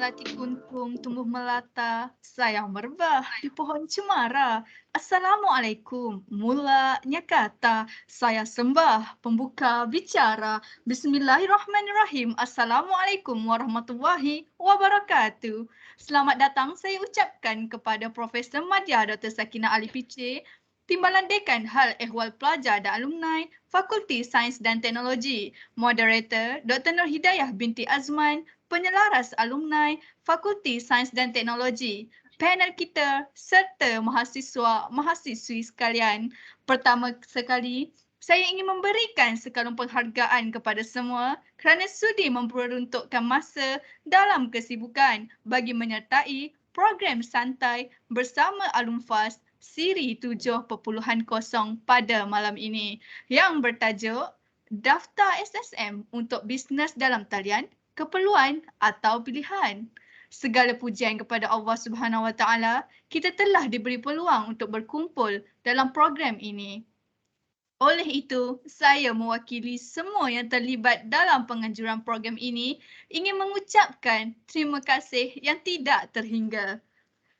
Melati kuntum tumbuh melata, sayang merebah di pohon cemara. Assalamualaikum, mulanya kata, saya sembah pembuka bicara. Bismillahirrahmanirrahim. Assalamualaikum warahmatullahi wabarakatuh. Selamat datang saya ucapkan kepada Profesor Madya Dr. Sakinah Ali PC, Timbalan Dekan Hal Ehwal Pelajar dan Alumni Fakulti Sains dan Teknologi, Moderator Dr. Nur Hidayah binti Azman, penyelaras alumni Fakulti Sains dan Teknologi, panel kita serta mahasiswa-mahasiswi sekalian. Pertama sekali, saya ingin memberikan sekalung penghargaan kepada semua kerana sudi memperuntukkan masa dalam kesibukan bagi menyertai program santai bersama Alumfas Siri 7.0 pada malam ini yang bertajuk Daftar SSM untuk Bisnes dalam Talian, Keperluan atau Pilihan. Segala pujian kepada Allah Subhanahu Wa Taala, kita telah diberi peluang untuk berkumpul dalam program ini. Oleh itu, saya mewakili semua yang terlibat dalam penganjuran program ini ingin mengucapkan terima kasih yang tidak terhingga.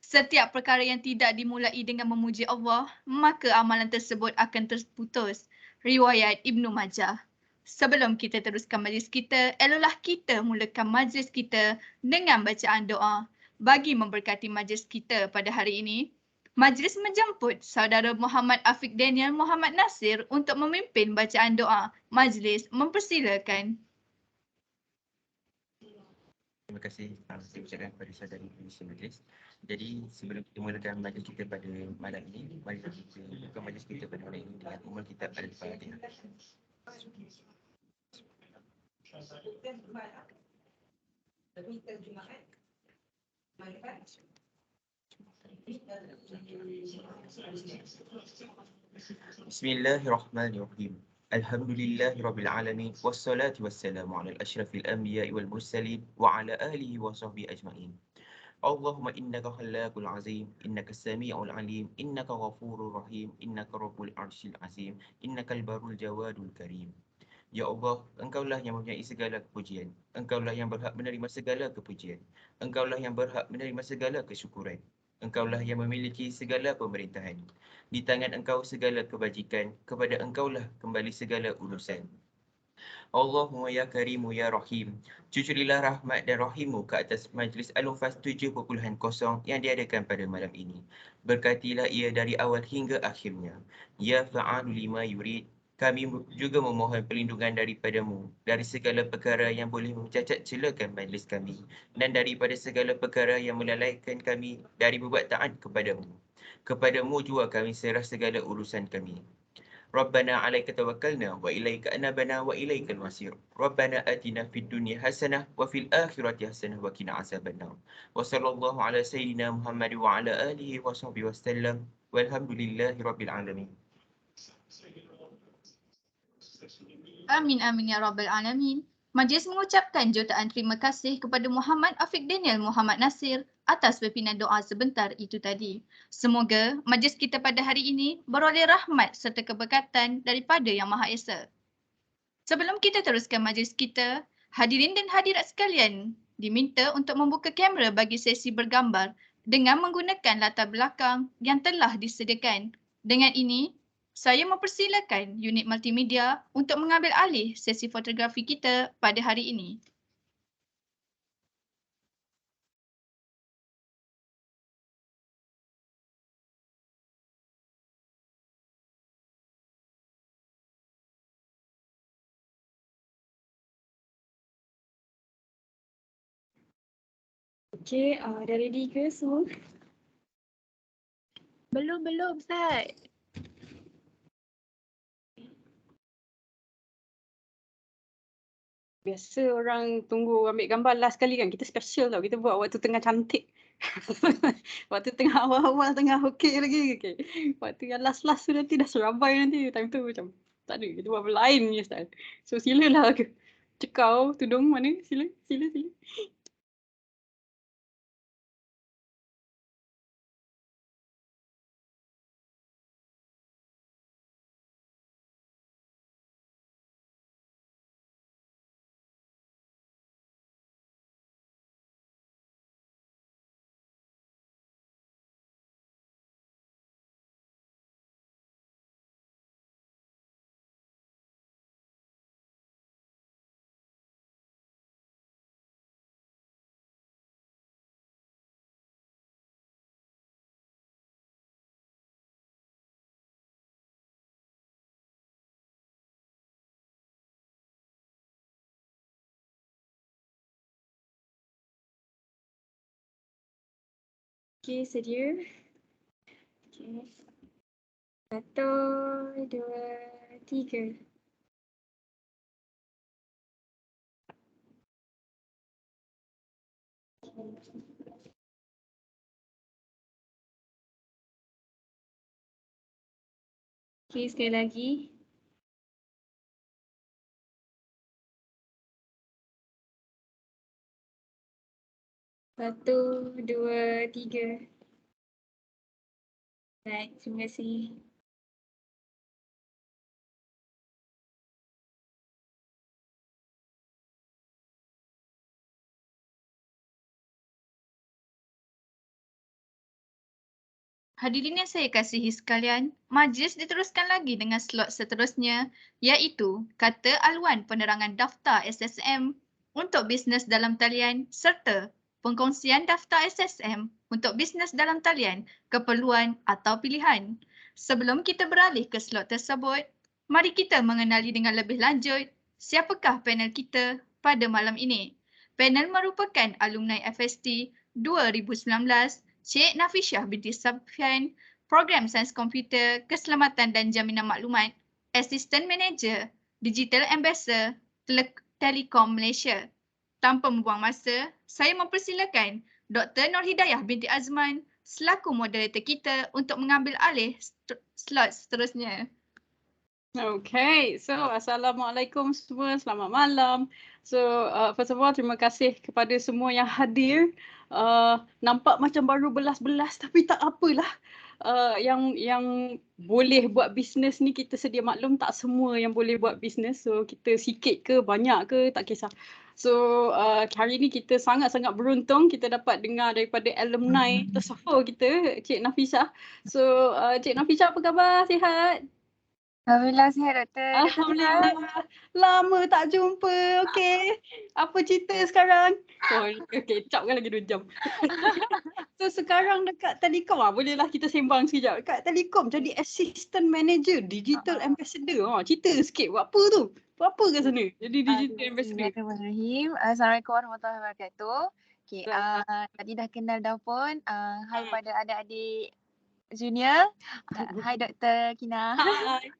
Setiap perkara yang tidak dimulai dengan memuji Allah, maka amalan tersebut akan terputus. Riwayat Ibnu Majah. Sebelum kita teruskan majlis kita, eloklah kita mulakan majlis kita dengan bacaan doa. Bagi memberkati majlis kita pada hari ini, majlis menjemput saudara Muhammad Afiq Daniel Muhammad Nasir untuk memimpin bacaan doa. Majlis mempersilakan. Terima kasih saya ucapkan kepada saudari Penisi Majlis. Jadi sebelum kita mulakan majlis kita pada malam ini, mari kita buka majlis kita pada malam ini dengan umul kitab Al-Fatihah. Bismillahirrahmanirrahim. Alhamdulillahirabbil alamin wassalatu wassalamu ala asyrafil anbiya'i wal mursalin wa ala alihi wa sahbihi ajma'in. Allahumma innaka khallaqul azim, innaka sami'ul alim, innaka ghafurur rahim, innaka rabbul arsyil azim, innakal barul jawadul karim. Ya Allah, Engkaulah yang mempunyai segala kepujian. Engkaulah yang berhak menerima segala kepujian. Engkaulah yang berhak menerima segala kesyukuran. Engkaulah yang memiliki segala pemerintahan. Di tangan Engkau segala kebajikan, kepada Engkaulah kembali segala urusan. Allahumma ya karimu ya rahim, cucurilah rahmat dan rahimmu ke atas majlis Alumfas 7.0 yang diadakan pada malam ini. Berkatilah ia dari awal hingga akhirnya. Ya fa'alu lima yurid, kami juga memohon perlindungan daripadamu dari segala perkara yang boleh mencacat celakan majlis kami dan daripada segala perkara yang melalaikan kami dari berbuat taat kepadamu. Kepadamu juga kami serah segala urusan kami. ربنا عليك توكلنا وإليك أنبنا وإليك المصير ربنا آتنا في الدنيا حسنة وفي الآخرة حسنة وقنا عذاب النار وصلى الله على سيدنا محمد وعلى آله وصحبه وسلم والحمد لله رب العالمين. Amin amin ya rabbal alamin. Majlis mengucapkan jutaan terima kasih kepada Muhammad Afiq Daniel Muhammad Nasir atas pimpinan doa sebentar itu tadi. Semoga majlis kita pada hari ini beroleh rahmat serta keberkatan daripada Yang Maha Esa. Sebelum kita teruskan majlis kita, hadirin dan hadirat sekalian diminta untuk membuka kamera bagi sesi bergambar dengan menggunakan latar belakang yang telah disediakan. Dengan ini, saya mempersilakan unit multimedia untuk mengambil alih sesi fotografi kita pada hari ini. Okay, dah ready ke semua? Belum Ustaz. Biasa orang tunggu ambil gambar last kali kan. Kita special tau. Kita buat waktu tengah cantik. Waktu tengah awal-awal tengah okey lagi. Okay. Waktu yang last-last tu nanti dah serabai nanti. Time tu macam tak ada. Kita buat lain je style. So silalah ke. Cekau tudung mana? Sila. Okay, sedia. Okay. 1, 2, 3. Okay, sekali lagi. 1, 2, 3. Baik, terima kasih. Hadirin yang saya kasihi sekalian, majlis diteruskan lagi dengan slot seterusnya iaitu kata aluan penerangan daftar SSM untuk bisnes dalam talian serta pengkongsian daftar SSM untuk bisnes dalam talian, keperluan atau pilihan. Sebelum kita beralih ke slot tersebut, mari kita mengenali dengan lebih lanjut siapakah panel kita pada malam ini. Panel merupakan alumni FST 2019 Cik Nafisyah binti Sabhan, Program Sains Komputer, Keselamatan dan Jaminan Maklumat, Assistant Manager, Digital Ambassador, Telekom Malaysia. Tanpa membuang masa, saya mempersilakan Dr. Nur Hidayah binti Azman selaku moderator kita untuk mengambil alih slot seterusnya. Okay, so Assalamualaikum semua, selamat malam. So first of all, terima kasih kepada semua yang hadir. Nampak macam baru belas-belas tapi tak apalah. Yang boleh buat bisnes ni kita sedia maklum tak semua yang boleh buat bisnes. So kita sikit ke banyak ke tak kisah. So hari ni kita sangat-sangat beruntung kita dapat dengar daripada alumni tersafur kita, Cik Nafisah. So Cik Nafisah apa khabar? Sihat? Alhamdulillah sihat Doktor. Alhamdulillah. Lama tak jumpa. Okey. Apa cerita sekarang? Oh, okey. Cap kan lagi 2 jam. So sekarang dekat Telekom bolehlah kita sembang sekejap. Dekat Telekom jadi Assistant Manager Digital Ambassador. Cerita sikit buat apa tu? Buat apa kat sana? Jadi Digital Ambassador. Bismillahirrahmanirrahim. Assalamualaikum warahmatullahi wabarakatuh. Okay, tadi dah kenal dah pun. Hai pada adik-adik junior. Hai Dr. Kina. Hai.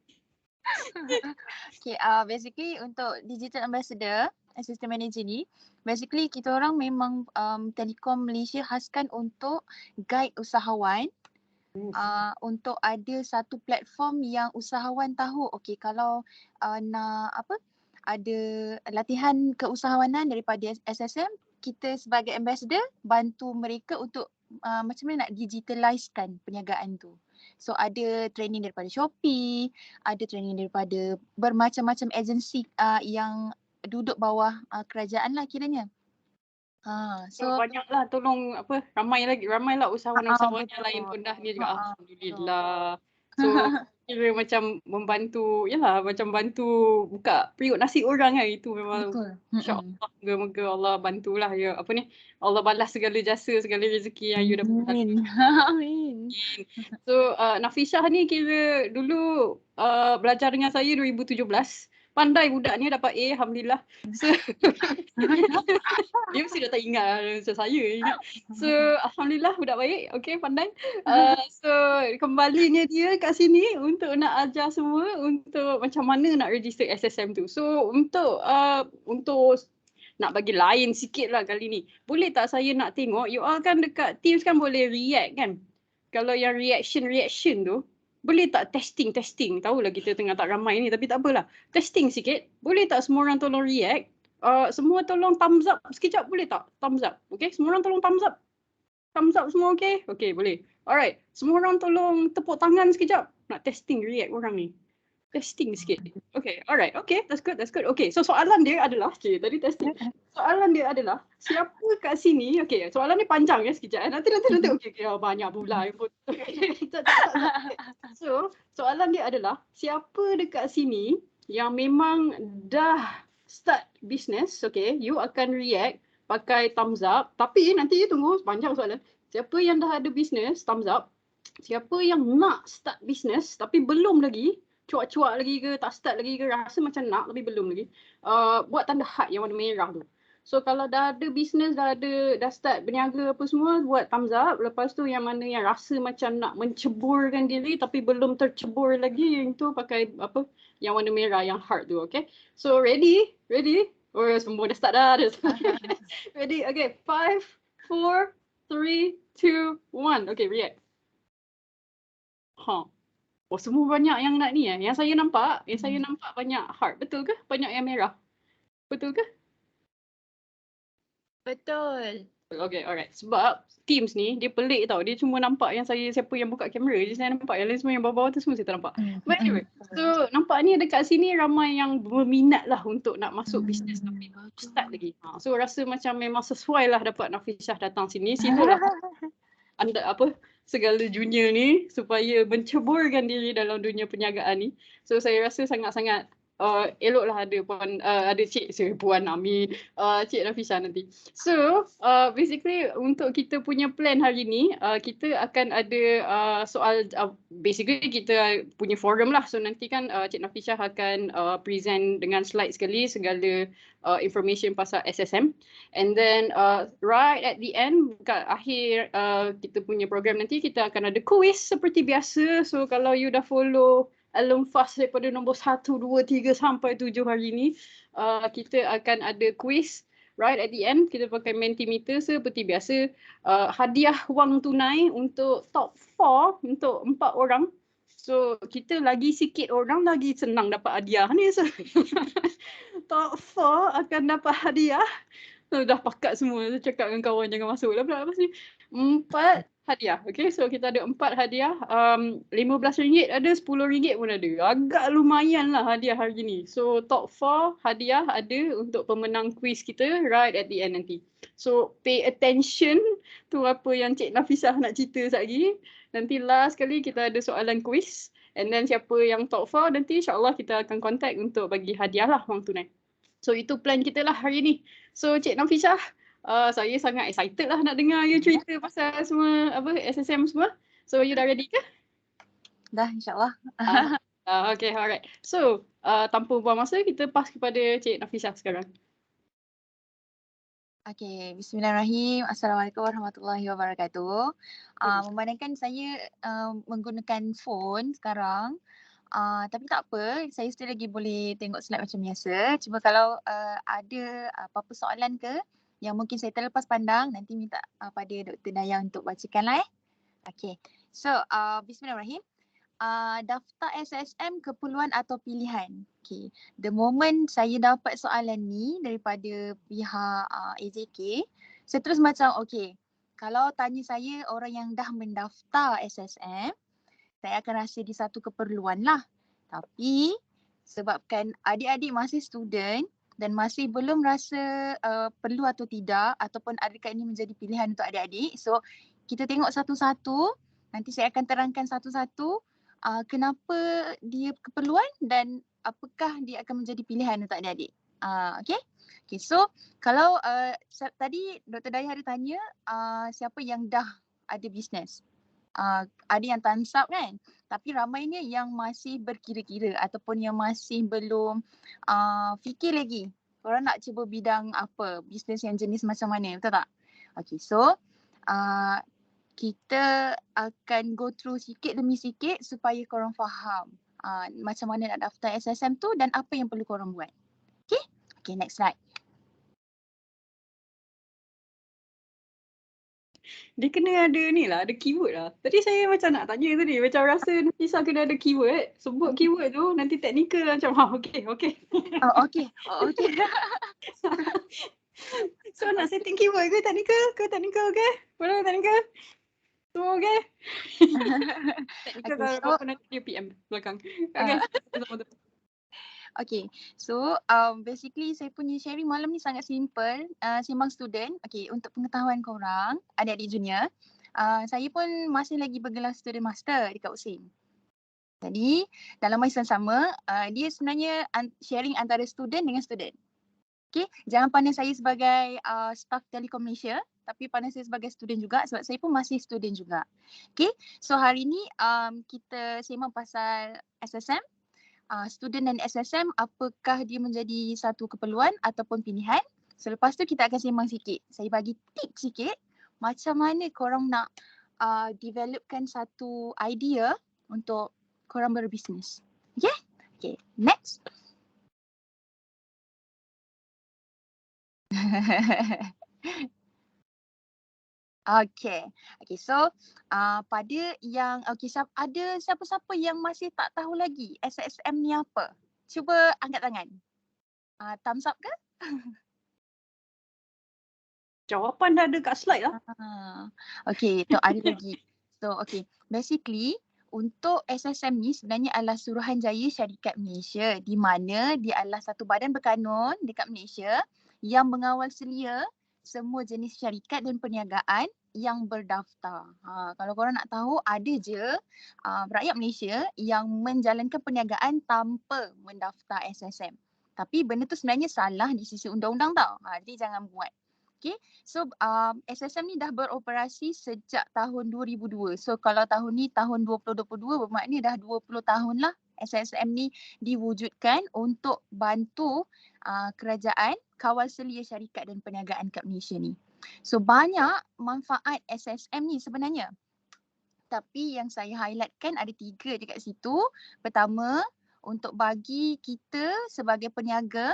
Okay, basically untuk digital ambassador, assistant manager ni, basically kita orang memang Telekom Malaysia khaskan untuk guide usahawan untuk ada satu platform yang usahawan tahu, okay, kalau nak apa, ada latihan keusahawanan daripada SSM, kita sebagai ambassador bantu mereka untuk macam mana nak digitalizekan perniagaan tu. So ada training daripada Shopee, ada training daripada bermacam-macam agensi yang duduk bawah kerajaan lah kiranya. So So banyaklah tolong ramailah usahawan-usahawan yang lain betul. pun dah ni juga. betul. Alhamdulillah. So kira macam membantu, yalah macam bantu buka periuk nasi orang kan, itu memang Betul. insya-Allah moga-moga Allah bantulah ya, apa ni, Allah balas segala jasa, segala rezeki yang you dapat. Amin. Amin. So Nafisah ni kira dulu belajar dengan saya 2017. Pandai budak ni, dapat A, alhamdulillah. So dia mesti dah tak ingat macam saya ingat. So alhamdulillah budak baik, okay, pandai. So kembalinya dia kat sini untuk nak ajar semua untuk macam mana nak register SSM tu. So untuk nak bagi lain sikit lah kali ni, boleh tak saya nak tengok, you all kan dekat Teams kan boleh react kan? Kalau yang reaction tu, boleh tak testing? Tahulah kita tengah tak ramai ni, tapi tak apalah. Testing sikit. Boleh tak semua orang tolong react? Semua tolong thumbs up sekejap, boleh tak? Thumbs up. Okay, semua orang tolong thumbs up. Thumbs up semua, okay? Okay, boleh. Alright, semua orang tolong tepuk tangan sekejap. Nak testing react orang ni. Testing sikit. Okay, alright. Okay, that's good. Okay, so soalan dia adalah, tadi testing. Soalan dia adalah, siapa kat sini, okay, soalan ni panjang ya sekejap. Nanti, okay, banyak pula. So, soalan dia adalah, siapa dekat sini yang memang dah start business, okay, you akan react pakai thumbs up. Tapi nanti tunggu, panjang soalan. Siapa yang dah ada business, thumbs up. Siapa yang nak start business tapi belum lagi, cuak-cuak lagi ke, tak start lagi ke, rasa macam nak tapi belum lagi, buat tanda heart yang warna merah tu. So kalau dah ada business, dah start berniaga apa semua, buat thumbs up. Lepas tu yang mana yang rasa macam nak menceburkan diri tapi belum tercebur lagi, yang tu pakai apa, yang warna merah, yang heart tu, okay? So ready? Oh, semua dah start dah. Ready? Okay, 5, 4, 3, 2, 1. Okay, react. Oh, semua banyak yang nak ni. Yang saya nampak banyak heart. Betul ke? Banyak yang merah. Betul ke? Betul. Okay, alright. Sebab Teams ni, dia pelik tau. Dia cuma nampak yang siapa yang buka kamera je saya nampak. Yang lain semua yang bawah-bawah tu semua saya tak nampak. But anyway, so nampak ni dekat sini ramai yang berminat lah untuk nak masuk bisnes tapi start lagi. So rasa macam memang sesuai lah dapat Nafisah datang sini. Situlah anda segala junior ni supaya menceburkan diri dalam dunia perniagaan ni. So saya rasa sangat-sangat eloklah ada Puan Amin, Cik Nafisah nanti. So basically untuk kita punya plan hari ni, kita akan ada soal, basically kita punya forum lah. So nanti kan Cik Nafisah akan present dengan slide sekali segala information pasal SSM. And then right at the end, kat akhir kita punya program nanti, kita akan ada quiz seperti biasa. So kalau you dah follow Alum Fast daripada nombor 1, 2, 3 sampai 7 hari ni, kita akan ada quiz right at the end. Kita pakai Mentimeter seperti biasa. Hadiah wang tunai untuk top 4 untuk 4 orang. So kita lagi sikit orang lagi senang dapat hadiah ni. So top 4 akan dapat hadiah. So, dah pakat semua. Saya cakap dengan kawan jangan masuk lah pula lepas ni. 4 hadiah. Okay, so kita ada 4 hadiah. RM15 ada, RM10 pun ada. Agak lumayan lah hadiah hari ni. So top 4 hadiah ada untuk pemenang quiz kita right at the end nanti. So pay attention tu apa yang Cik Nafisah nak cerita sekejap lagi. Nanti last kali kita ada soalan quiz. And then siapa yang top 4 nanti insyaAllah kita akan contact untuk bagi hadiah lah wang tunai. So itu plan kita lah hari ni. So Cik Nafisah, saya sangat excited lah nak dengar you cerita pasal semua SSM semua. So you dah ready ke? Dah, insyaAllah. Okay, alright. So tanpa buang masa, kita pass kepada Cik Nafisah sekarang. Okay, bismillahirrahmanirrahim. Assalamualaikum warahmatullahi wabarakatuh. Memandangkan saya menggunakan phone sekarang, Tapi tak apa, saya still lagi boleh tengok slide macam biasa. Cuma kalau ada apa-apa soalan ke yang mungkin saya terlepas pandang, nanti minta pada Dr. Dayah untuk bacakanlah Okay. So, bismillahirrahmanirrahim. Daftar SSM keperluan atau pilihan. Okay. The moment saya dapat soalan ni daripada pihak AJK, saya terus macam okay, kalau tanya saya orang yang dah mendaftar SSM, saya akan rasa di satu keperluan lah. Tapi sebabkan adik-adik masih student dan masih belum rasa perlu atau tidak ataupun adakah ini menjadi pilihan untuk adik-adik. So kita tengok satu-satu, nanti saya akan terangkan satu-satu kenapa dia keperluan dan apakah dia akan menjadi pilihan untuk adik-adik. Okay. Okay, so kalau tadi Dr. Dayah ada tanya siapa yang dah ada bisnes. Ada yang time's up kan, tapi ramainya yang masih berkira-kira ataupun yang masih belum fikir lagi korang nak cuba bidang apa, bisnes yang jenis macam mana, betul tak? Okay, so kita akan go through sikit demi sikit supaya korang faham macam mana nak daftar SSM tu dan apa yang perlu korang buat. Okay, okay, next slide. Dia kena ada ni lah, ada keyword lah. Tadi saya macam nak tanya tadi, macam rasa Nafisa kena ada keyword. Sebut keyword tu, nanti teknikal macam, okay. Okay. So nak setting keyword ke teknikal? Okay? Boleh teknikal? Semua okay? Teknikal Okay, kalau apa nanti dia PM belakang. Okay. Okay, so basically saya punya sharing malam ni sangat simple, sembang student. Okay, untuk pengetahuan korang, adik-adik junior, saya pun masih lagi bergelar student master dekat USIM. Jadi dalam masa yang sama, dia sebenarnya sharing antara student dengan student. Okay, jangan pandang saya sebagai staff Telekom Malaysia, tapi pandang saya sebagai student juga sebab saya pun masih student juga. Okay, so hari ni kita sembang pasal SSM. Student dan SSM, apakah dia menjadi satu keperluan ataupun pilihan. Selepas tu kita akan sembang sikit. Saya bagi tip sikit macam mana korang nak developkan satu idea untuk korang berbisnes. Okay? Okay, next. Okay, so pada yang ada siapa-siapa yang masih tak tahu lagi SSM ni apa? Cuba angkat tangan. Thumbs up ke? Jawapan dah ada kat slide lah. Okay, tu ada lagi. So okay, basically untuk SSM ni sebenarnya adalah Suruhanjaya Syarikat Malaysia, di mana dia adalah satu badan berkanun dekat Malaysia yang mengawal selia semua jenis syarikat dan perniagaan yang berdaftar. Kalau korang nak tahu, ada je rakyat Malaysia yang menjalankan perniagaan tanpa mendaftar SSM. Tapi benda tu sebenarnya salah di sisi undang-undang tau. Jadi jangan buat. Okay, so SSM ni dah beroperasi sejak tahun 2002. So kalau tahun ni tahun 2022 bermakna dah 20 tahun lah SSM ni diwujudkan untuk bantu kerajaan kawal selia syarikat dan perniagaan kat Malaysia ni. So banyak manfaat SSM ni sebenarnya. Tapi yang saya highlightkan ada 3 dekat situ. Pertama, untuk bagi kita sebagai peniaga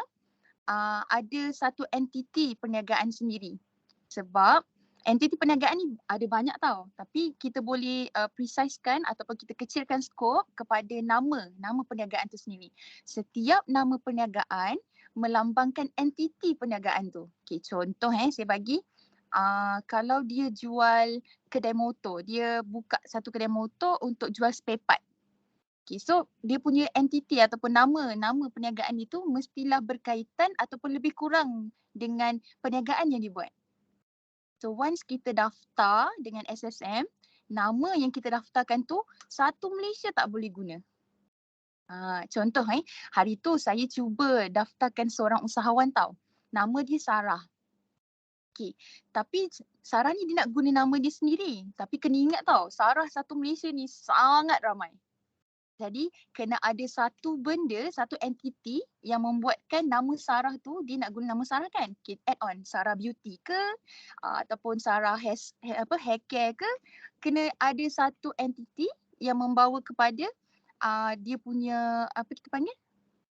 ada satu entiti perniagaan sendiri. Sebab entiti perniagaan ni ada banyak tau. Tapi kita boleh precisekan ataupun kita kecilkan skop kepada nama perniagaan tu sendiri. Setiap nama perniagaan melambangkan entiti perniagaan tu. Okay, contoh saya bagi. Kalau dia jual kedai motor, dia buka satu kedai motor untuk jual spare part. Okay, so dia punya entiti ataupun nama perniagaan itu mestilah berkaitan ataupun lebih kurang dengan perniagaan yang dibuat. So once kita daftar dengan SSM, nama yang kita daftarkan tu satu Malaysia tak boleh guna. Contoh hari tu saya cuba daftarkan seorang usahawan tau. Nama dia Sarah. Okay, tapi Sarah ni dia nak guna nama dia sendiri. Tapi kena ingat tau, Sarah satu Malaysia ni sangat ramai. Jadi kena ada satu benda, satu entiti yang membuatkan nama Sarah tu dia nak guna nama Sarah kan. Okay, add on Sarah Beauty ke ataupun Sarah hair care ke. Kena ada satu entiti yang membawa kepada dia punya apa kita panggil?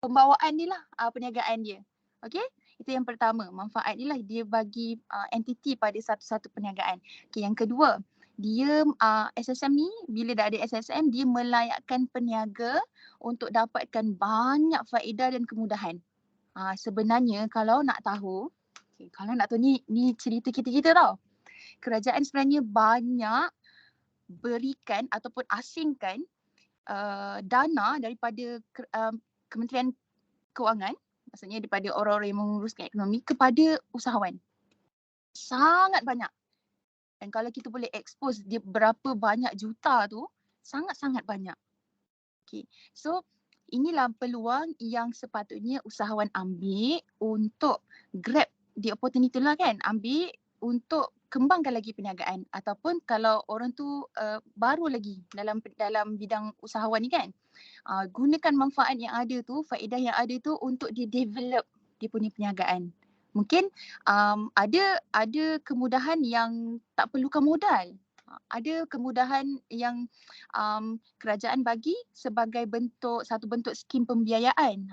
Pembawaan dia lah, perniagaan dia. Okey? Itu yang pertama, manfaat dia lah, dia bagi entiti pada satu-satu perniagaan. Okey, yang kedua, dia SSM ni bila dah ada SSM dia melayakkan peniaga untuk dapatkan banyak faedah dan kemudahan. Sebenarnya kalau nak tahu, ni cerita kita tau. Kerajaan sebenarnya banyak berikan ataupun asingkan dana daripada Kementerian Kewangan, maksudnya daripada orang-orang yang menguruskan ekonomi kepada usahawan. Sangat banyak. Dan kalau kita boleh expose dia berapa banyak juta tu, sangat-sangat banyak. Okay. So inilah peluang yang sepatutnya usahawan ambil untuk grab the opportunity lah kan. Ambil untuk kembangkan lagi perniagaan ataupun kalau orang tu baru lagi dalam bidang usahawan ni kan. Gunakan manfaat yang ada tu, faedah yang ada tu untuk dia develop dia punya perniagaan. Mungkin ada kemudahan yang tak perlukan modal. Ada kemudahan yang kerajaan bagi sebagai satu bentuk skim pembiayaan.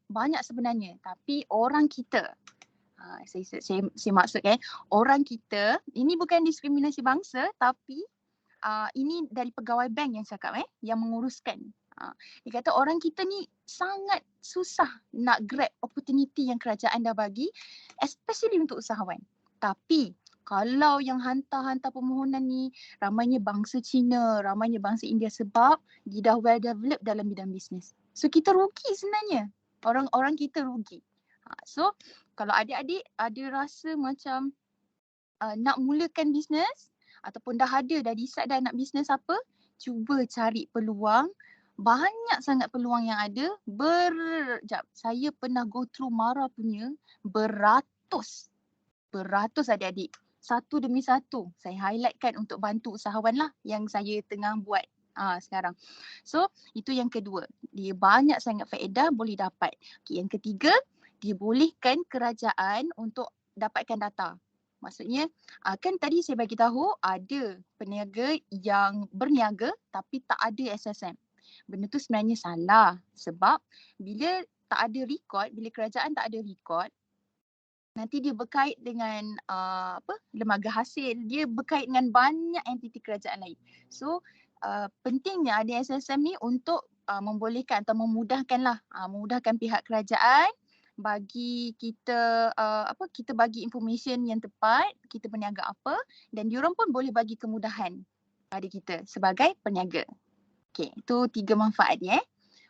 Banyak sebenarnya. Tapi orang kita, saya maksudkan orang kita, ini bukan diskriminasi bangsa tapi ini dari pegawai bank yang cakap yang menguruskan. Dia kata orang kita ni sangat susah nak grab opportunity yang kerajaan dah bagi, especially untuk usahawan. Tapi kalau yang hantar-hantar permohonan ni ramainya bangsa Cina, ramainya bangsa India sebab dia dah well developed dalam bidang bisnes. So kita rugi sebenarnya. Orang kita rugi. So kalau adik-adik ada rasa macam nak mulakan bisnes ataupun dah decide dah nak bisnes apa, cuba cari peluang. Banyak sangat peluang yang ada. Saya pernah go through Mara punya beratus adik-adik. Satu demi satu saya highlightkan untuk bantu usahawan lah yang saya tengah buat sekarang. So itu yang kedua, dia banyak sangat faedah boleh dapat. Okay, yang ketiga, dia bolehkan kerajaan untuk dapatkan data. Maksudnya kan tadi saya bagi tahu ada peniaga yang berniaga tapi tak ada SSM. Benda tu sebenarnya salah sebab bila tak ada rekod, bila kerajaan tak ada rekod, nanti dia berkait dengan lembaga hasil, dia berkait dengan banyak entiti kerajaan lain. So pentingnya ada SSM ni untuk membolehkan atau memudahkan pihak kerajaan bagi kita kita bagi information yang tepat, kita berniaga apa, dan diorang pun boleh bagi kemudahan pada kita sebagai peniaga. Okay, itu 3 manfaat dia.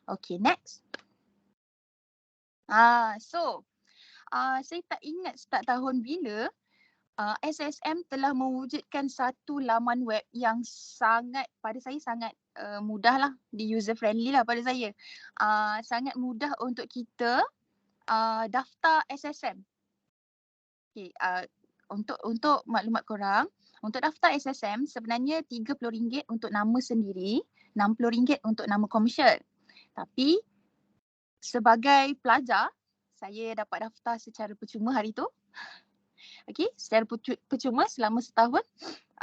Okay, next. Saya tak ingat start tahun bila SSM telah mewujudkan satu laman web yang pada saya sangat mudah lah, di user friendly lah pada saya. Sangat mudah untuk kita daftar SSM. Okay, untuk maklumat korang, untuk daftar SSM sebenarnya RM30 untuk nama sendiri, RM60 untuk nama komersial. Tapi sebagai pelajar, saya dapat daftar secara percuma hari tu. Okey, secara percuma selama setahun.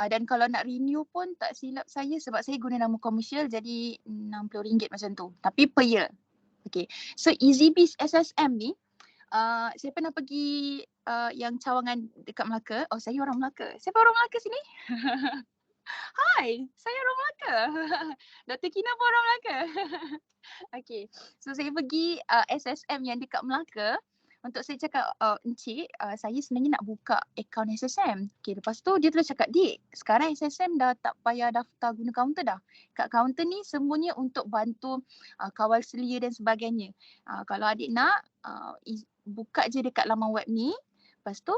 Dan kalau nak renew pun tak silap saya sebab saya guna nama komersial jadi RM60 macam tu. Tapi per year. Okey. So EasyBiz SSM ni saya pernah pergi yang cawangan dekat Melaka. Oh, saya orang Melaka. Siapa orang Melaka sini? Hai, saya orang Melaka. Dr. Kina pun orang Melaka. Okay, so saya pergi SSM yang dekat Melaka untuk saya cakap, Encik, saya sebenarnya nak buka akaun SSM. Okay, lepas tu dia terus cakap, Dik, sekarang SSM dah tak payah daftar guna kaunter dah. Kat kaunter ni semuanya untuk bantu kawal selia dan sebagainya. Kalau adik nak, buka je dekat laman web ni. Lepas tu,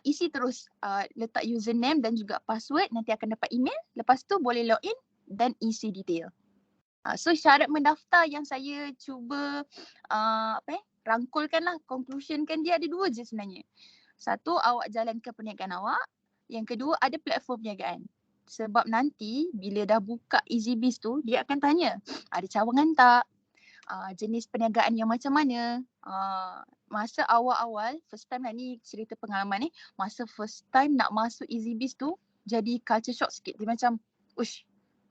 isi terus letak username dan juga password, nanti akan dapat email. Lepas tu boleh login dan isi detail. So syarat mendaftar yang saya cuba rangkulkan lah, conclusionkan dia ada 2 je sebenarnya. Satu, awak jalankan perniagaan awak. Yang kedua, ada platform perniagaan. Sebab nanti bila dah buka EasyBiz tu, dia akan tanya, ada cawangan tak? Jenis perniagaan yang macam mana? Masa awal-awal, first time lah ni cerita pengalaman ni, masa first time nak masuk EasyBiz tu, jadi culture shock sikit. Dia macam, ush,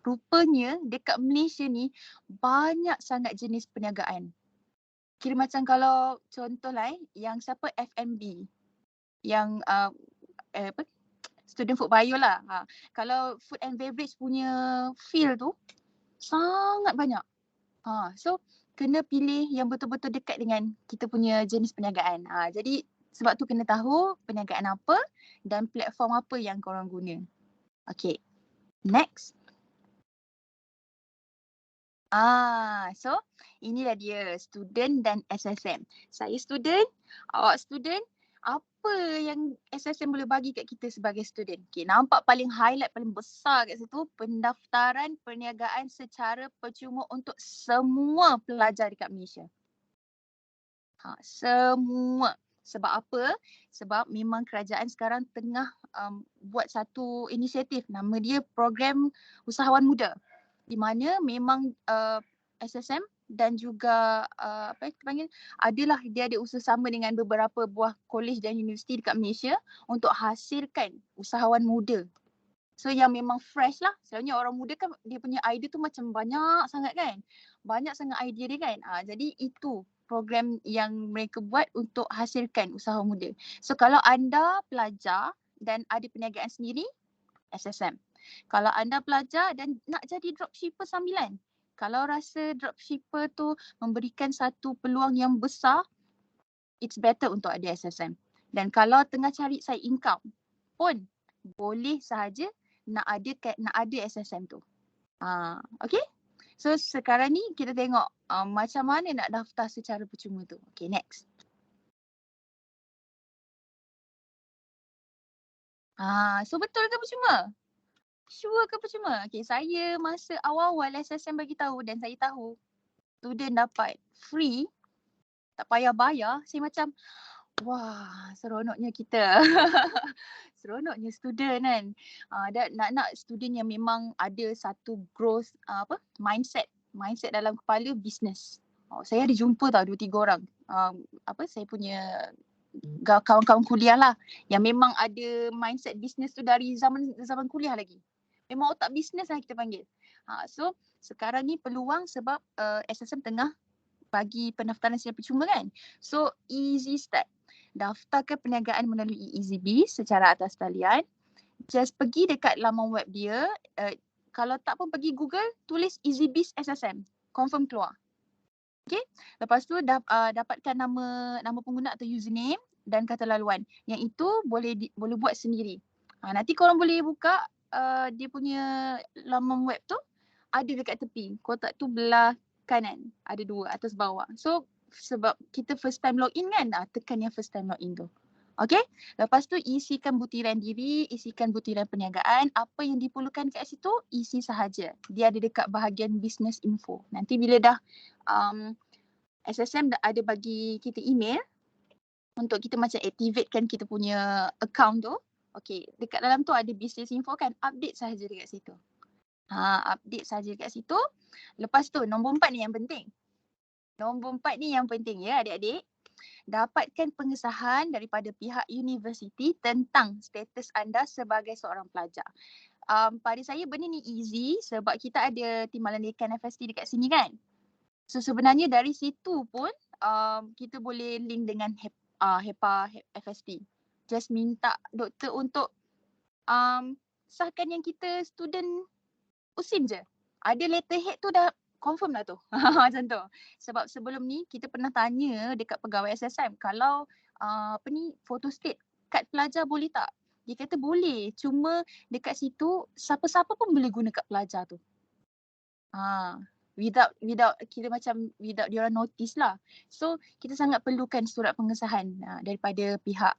rupanya dekat Malaysia ni banyak sangat jenis perniagaan. Kira macam kalau contoh lah yang siapa F&B, yang student food bio lah. Kalau food and beverage punya field tu sangat banyak. So kena pilih yang betul-betul dekat dengan kita punya jenis perniagaan. Jadi sebab tu kena tahu perniagaan apa dan platform apa yang korang guna. Okay, next. So inilah dia student dan SSM. Saya student, awak student. Apa yang SSM boleh bagi kat kita sebagai student? Okay, nampak paling highlight, paling besar kat situ, pendaftaran perniagaan secara percuma untuk semua pelajar dekat Malaysia. Semua. Sebab apa? Sebab memang kerajaan sekarang tengah buat satu inisiatif, nama dia Program Usahawan Muda, di mana memang SSM dan juga apa kita panggil, adalah dia ada usaha sama dengan beberapa buah kolej dan universiti dekat Malaysia untuk hasilkan usahawan muda. So yang memang fresh lah. Selalunya orang muda kan dia punya idea tu macam banyak sangat kan. Banyak sangat idea dia kan. Jadi itu program yang mereka buat untuk hasilkan usaha muda. So kalau anda pelajar dan ada perniagaan sendiri, SSM. Kalau anda pelajar dan nak jadi dropshipper sambilan, kalau rasa dropshipper tu memberikan satu peluang yang besar, it's better untuk ada SSM. Dan kalau tengah cari side income pun boleh sahaja nak ada SSM tu. Okay. So sekarang ni kita tengok macam mana nak daftar secara percuma tu. Okay, next. So betul ke percuma? Sure ke percuma? Okay, saya masa awal-awal SSM bagi tahu dan saya tahu student dapat free, tak payah bayar, saya macam wah, seronoknya kita. Seronoknya student kan. Dan nak student yang memang ada satu growth mindset dalam kepala business. Saya ada jumpa tau 2-3 orang. Saya punya kawan-kawan kuliah lah yang memang ada mindset business tu dari zaman kuliah lagi. Memang otak business lah kita panggil. So sekarang ni peluang sebab SSM tengah bagi pendaftaran secara percuma kan. So easy start. Daftarkan perniagaan melalui EasyBiz secara atas talian. Just pergi dekat laman web dia. Kalau tak pun pergi Google, tulis EasyBiz SSM. Confirm keluar. Okay. Lepas tu dapatkan nama pengguna atau username dan kata laluan. Yang itu boleh buat sendiri. Nanti korang boleh buka dia punya laman web tu. Ada dekat tepi. Kotak tu belah kanan. Ada 2 atas bawah. So sebab kita first time login kan, tekan yang first time login tu. Okay. Lepas tu isikan butiran diri, isikan butiran perniagaan. Apa yang diperlukan kat situ, isi sahaja. Dia ada dekat bahagian business info. Nanti bila dah SSM dah ada bagi kita email untuk kita macam activate kan kita punya account tu. Okay, dekat dalam tu ada business info kan, update sahaja dekat situ. Update sahaja dekat situ. Lepas tu nombor 4 ni yang penting. Nombor 4 ni yang penting ya adik-adik. Dapatkan pengesahan daripada pihak universiti tentang status anda sebagai seorang pelajar. Pada saya benda ni easy sebab kita ada timbalan dekan FST dekat sini kan. So sebenarnya dari situ pun kita boleh link dengan HEPA FST. Just minta doktor untuk sahkan yang kita student USIM je. Ada letterhead tu dah confirm lah tu. Macam tu. Sebab sebelum ni kita pernah tanya dekat pegawai SSM kalau photostate kad pelajar boleh tak? Dia kata boleh. Cuma dekat situ siapa-siapa pun boleh guna kad pelajar tu. Without kira macam without diorang notice lah. So kita sangat perlukan surat pengesahan daripada pihak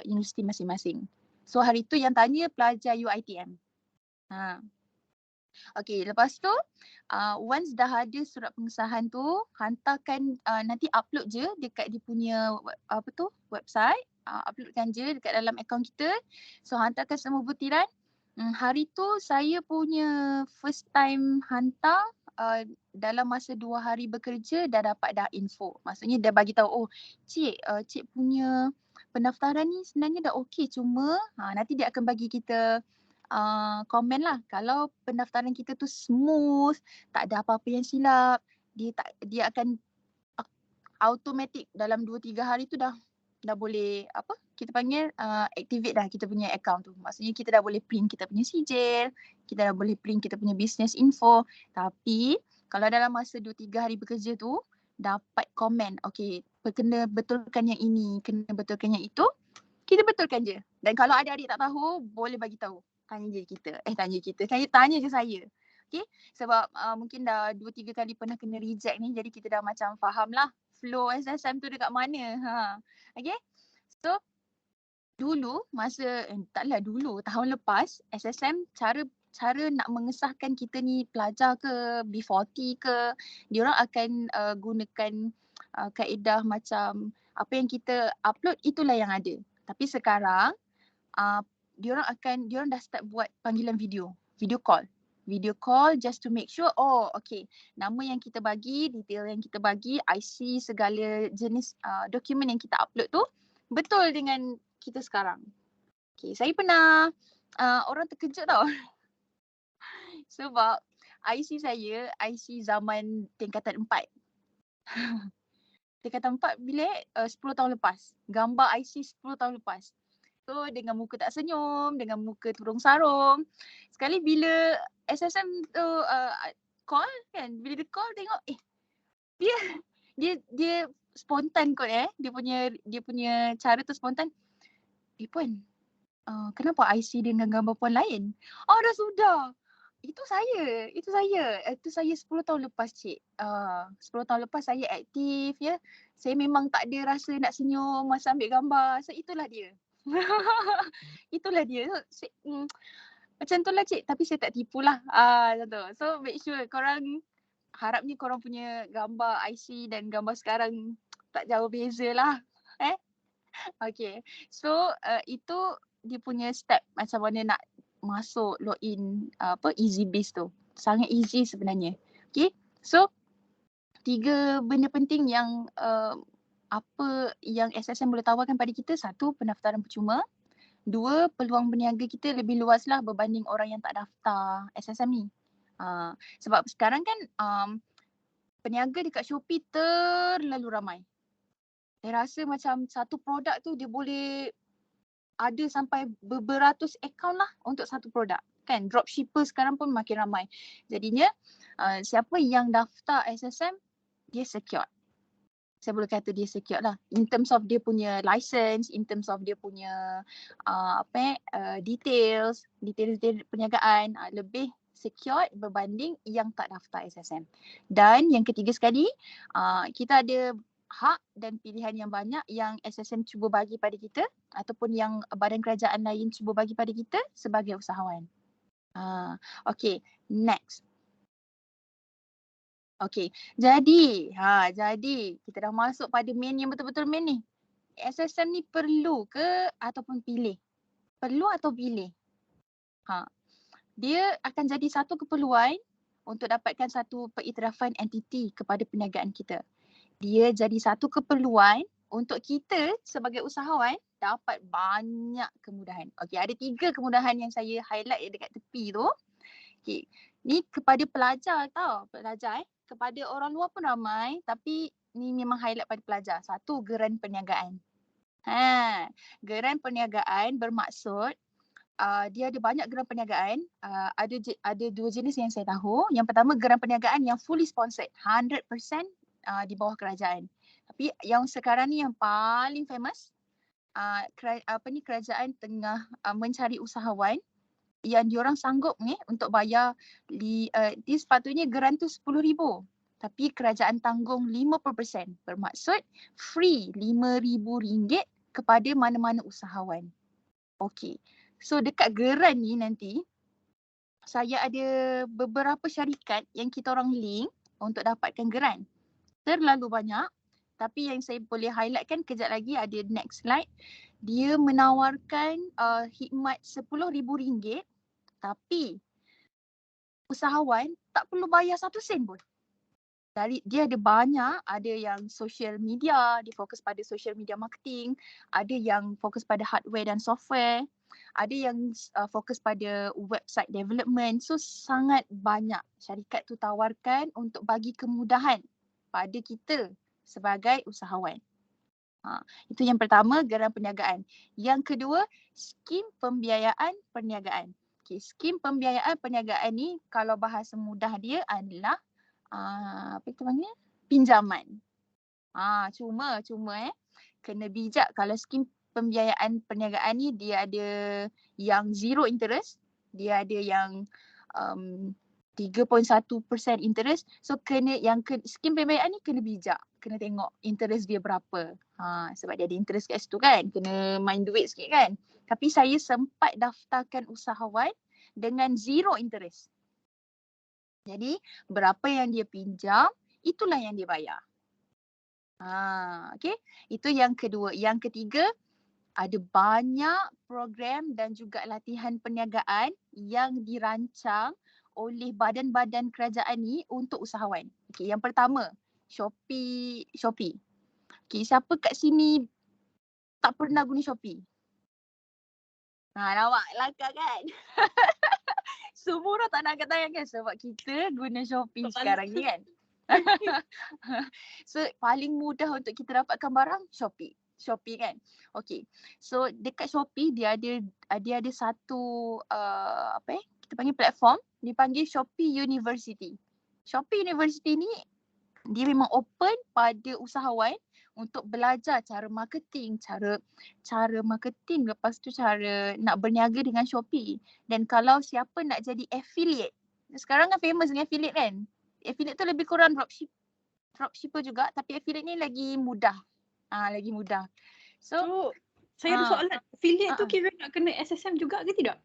universiti masing-masing. So hari tu yang tanya pelajar UiTM. Okay, lepas tu once dah ada surat pengesahan tu, hantarkan nanti upload je dekat dia punya website, uploadkan je dekat dalam akaun kita. So hantarkan semua butiran. Hari tu saya punya first time hantar, dalam masa 2 hari bekerja dah dapat dah info. Maksudnya dah bagi tahu, cik punya pendaftaran ni sebenarnya dah okey, cuma nanti dia akan bagi kita komen lah. Kalau pendaftaran kita tu smooth, tak ada apa-apa yang silap, dia akan automatic dalam 2-3 hari tu dah boleh kita panggil activate dah kita punya account tu. Maksudnya kita dah boleh print kita punya sijil, kita dah boleh print kita punya business info. Tapi kalau dalam masa 2-3 hari bekerja tu dapat komen, okay, kena betulkan yang ini, kena betulkan yang itu, kita betulkan je. Dan kalau ada adik tak tahu, boleh bagi tahu. Tanya je tanya je saya. Okay, sebab mungkin dah 2-3 kali pernah kena reject ni, jadi kita dah macam faham lah flow SSM tu dekat mana. Okay, so dulu taklah dulu, tahun lepas SSM cara nak mengesahkan kita ni pelajar ke B40 ke, diorang akan gunakan kaedah macam apa yang kita upload itulah yang ada. Tapi sekarang diorang dah start buat panggilan video call just to make sure, oh okay, nama yang kita bagi, detail yang kita bagi, IC, segala jenis dokumen yang kita upload tu betul dengan kita sekarang. Okay, saya pernah orang terkejut tau. Sebab IC saya, IC zaman tingkatan 4. Tingkatan 4 bila 10 tahun lepas. Gambar IC 10 tahun lepas. So dengan muka tak senyum, dengan muka turung sarung. Sekali bila SSM tu call kan, bila dia call tengok dia spontan kot dia punya cara tu spontan. Puan, kenapa IC dengan gambar puan lain? Oh dah sudah. Itu saya 10 tahun lepas cik. 10 tahun lepas saya aktif ya. Saya memang tak ada rasa nak senyum masa ambil gambar. So itulah dia. Itulah dia. So, macam tu lah cik, tapi saya tak tipu lah. Macam tu. So make sure harapnya korang punya gambar IC dan gambar sekarang tak jauh beza lah. Okay. So itu dia punya step macam mana nak masuk login EasyBiz tu. Sangat easy sebenarnya. Okay. So 3 benda penting yang apa yang SSM boleh tawarkan pada kita. 1, pendaftaran percuma. 2, peluang berniaga kita lebih luas lah berbanding orang yang tak daftar SSM ni. Sebab sekarang kan peniaga dekat Shopee terlalu ramai. Saya rasa macam satu produk tu dia boleh ada sampai beratus akaun lah untuk satu produk. Kan dropshipper sekarang pun makin ramai. Jadinya siapa yang daftar SSM, dia secured. Saya boleh kata dia secured lah. In terms of dia punya license, in terms of dia punya details perniagaan, lebih secured berbanding yang tak daftar SSM. Dan yang ketiga sekali, kita ada hak dan pilihan yang banyak yang SSM cuba bagi pada kita ataupun yang badan kerajaan lain cuba bagi pada kita sebagai usahawan. Okay, next. Okay, jadi kita dah masuk pada main yang betul-betul main ni. SSM ni perlu ke ataupun pilih? Perlu atau pilih? Dia akan jadi satu keperluan untuk dapatkan satu pengiktirafan entiti kepada perniagaan kita. Dia jadi satu keperluan untuk kita sebagai usahawan dapat banyak kemudahan. Okey, ada 3 kemudahan yang saya highlight dekat tepi tu. Okey, ni kepada pelajar tau, kepada orang luar pun ramai, tapi ni memang highlight pada pelajar. 1, geran perniagaan. Geran perniagaan bermaksud dia ada banyak geran perniagaan. Ada 2 jenis yang saya tahu. Yang pertama, geran perniagaan yang fully sponsored, 100% di bawah kerajaan. Tapi yang sekarang ni yang paling famous, kerajaan tengah mencari usahawan yang diorang sanggup ni untuk bayar dia sepatutnya geran tu 10,000. Tapi kerajaan tanggung 50%. Bermaksud free RM5,000 kepada mana-mana usahawan. Okey. So dekat geran ni nanti saya ada beberapa syarikat yang kita orang link untuk dapatkan geran. Terlalu banyak, tapi yang saya boleh highlightkan kejap lagi ada next slide. Dia menawarkan khidmat RM10,000 tapi usahawan tak perlu bayar 1 sen pun. dia ada banyak, ada yang social media, dia fokus pada social media marketing, ada yang fokus pada hardware dan software, ada yang fokus pada website development. So sangat banyak syarikat tu tawarkan untuk bagi kemudahan pada kita sebagai usahawan. Itu yang pertama, geran perniagaan. Yang kedua, skim pembiayaan perniagaan. Okay, skim pembiayaan perniagaan ni kalau bahasa mudah dia adalah apa kita panggil? Pinjaman. Cuma kena bijak kalau skim pembiayaan perniagaan ni dia ada yang zero interest, dia ada yang 3.1% interest. So skim pembiayaan ni kena bijak, kena tengok interest dia berapa. Sebab dia ada interest kat situ kan, kena main duit sikit kan. Tapi saya sempat daftarkan usahawan dengan zero interest. Jadi berapa yang dia pinjam, itulah yang dia bayar. Okay. Itu yang kedua. Yang ketiga, ada banyak program dan juga latihan perniagaan yang dirancang oleh badan-badan kerajaan ni untuk usahawan. Okay, yang pertama, Shopee. Okay, siapa kat sini tak pernah guna Shopee? Nampak langkah kan? Semua orang tak nak angkat tangan kan sebab kita guna Shopee sekarang ni kan. So paling mudah untuk kita dapatkan barang Shopee kan. Okay. So dekat Shopee dia ada satu kita panggil platform, dipanggil Shopee University. Shopee University ni dia memang open pada usahawan untuk belajar cara marketing, cara marketing, lepas tu cara nak berniaga dengan Shopee. Dan kalau siapa nak jadi affiliate, sekarang kan famous dengan affiliate kan. Affiliate tu lebih kurang dropshipper juga, tapi affiliate ni lagi mudah. Lagi mudah. So saya ada soalan, affiliate tu kira nak kena SSM juga ke tidak?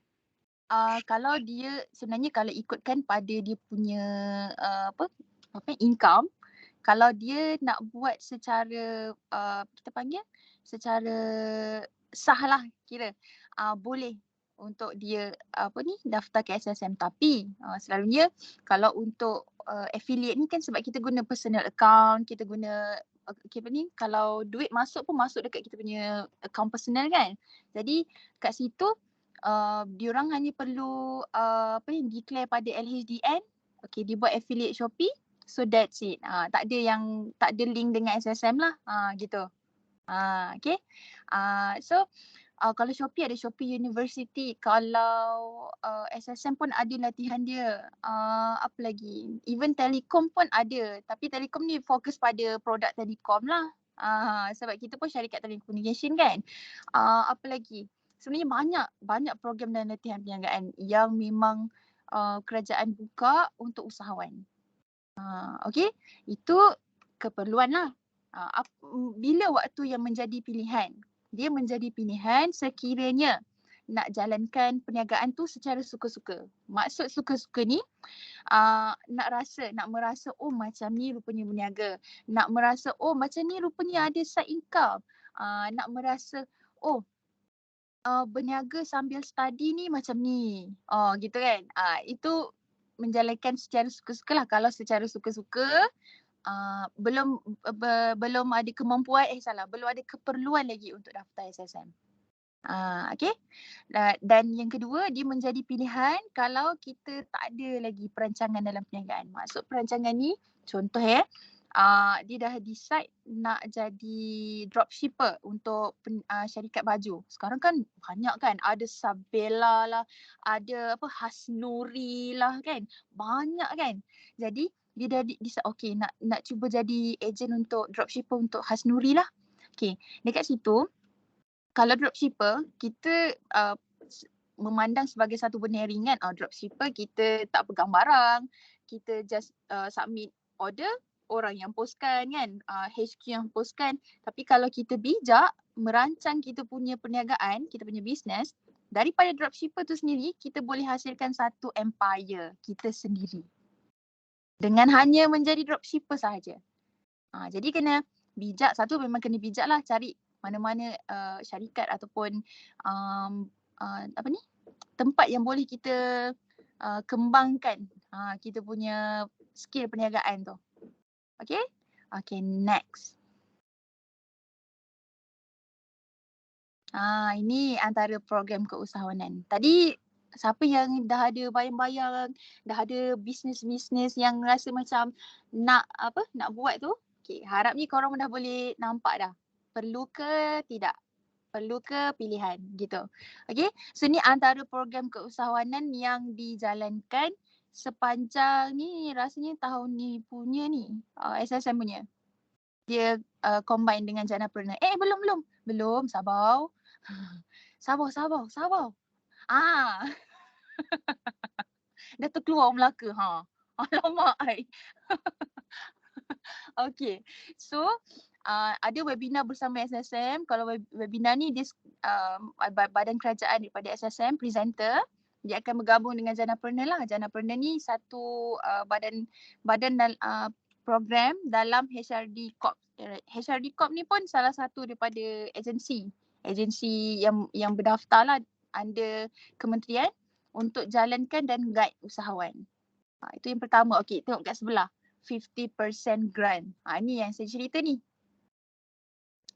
Kalau dia sebenarnya kalau ikutkan pada dia punya income, kalau dia nak buat secara kita panggil secara sah lah kira, boleh untuk dia daftar ke SSM. Tapi selalunya kalau untuk affiliate ni kan sebab kita guna personal account, kita guna kalau duit masuk pun masuk dekat kita punya account personal kan. Jadi kat situ diorang hanya perlu declare pada LHDN. Okay, dia buat affiliate Shopee. So that's it. Tak ada link dengan SSM lah. Gitu. Okay. So kalau Shopee ada Shopee University. Kalau SSM pun ada latihan dia. Apa lagi? Even Telekom pun ada. Tapi Telekom ni fokus pada produk Telekom lah. Sebab kita pun syarikat telekomunikasi kan. Apa lagi? Sebenarnya banyak program dan latihan perniagaan yang memang kerajaan buka untuk usahawan. Okay, itu keperluan lah. Bila waktu yang menjadi pilihan? Dia menjadi pilihan sekiranya nak jalankan perniagaan tu secara suka-suka. Maksud suka-suka ni nak merasa oh macam ni rupanya berniaga. Nak merasa oh macam ni rupanya ada side income. Nak merasa oh berniaga sambil study ni macam ni. Gitu kan. Itu menjalankan secara suka-suka lah. Kalau secara suka-suka belum ada kemampuan belum ada keperluan lagi untuk daftar SSM. Okay. Dan yang kedua, dia menjadi pilihan kalau kita tak ada lagi perancangan dalam perniagaan. Maksud perancangan ni, contoh dia dah decide nak jadi dropshipper untuk syarikat baju. Sekarang kan banyak kan, ada Sabela lah, ada Hasnuri lah kan. Banyak kan. Jadi dia dah decide okay nak cuba jadi ejen untuk dropshipper untuk Hasnuri lah. Okay, dekat situ kalau dropshipper kita memandang sebagai satu benda yang ringan. Dropshipper kita tak pegang barang, kita just submit order, orang yang postkan kan, HQ yang postkan. Tapi kalau kita bijak merancang kita punya perniagaan, kita punya bisnes, daripada dropshipper tu sendiri kita boleh hasilkan satu empire kita sendiri dengan hanya menjadi dropshipper sahaja. Jadi kena bijak. Satu memang kena bijak lah, cari mana-mana syarikat ataupun tempat yang boleh kita kembangkan kita punya skill perniagaan tu. Okay? Okay, next. Ini antara program keusahawanan. Tadi siapa yang dah ada bayang-bayang, dah ada bisnes-bisnes yang rasa macam nak buat tu, okay, harap ni korang dah boleh nampak dah. Perlu ke tidak? Perlu ke pilihan gitu. Okay, so ni antara program keusahawanan yang dijalankan sepanjang ni rasanya tahun ni punya ni, SSM punya. Dia combine dengan Janapreneur. Belum, sabar. Sabar. Dah terkeluar Melaka ha. Alamak ai. Okay. So ada webinar bersama SSM. Kalau webinar ni dia badan kerajaan daripada SSM presenter. Dia akan bergabung dengan Janapreneur lah. Janapreneur ni satu badan program dalam HRD Corp. HRD Corp ni pun salah satu daripada agensi yang berdaftar lah under kementerian untuk jalankan dan guide usahawan. Itu yang pertama. Okey, tengok kat sebelah. 50% grant. Ni yang saya cerita ni.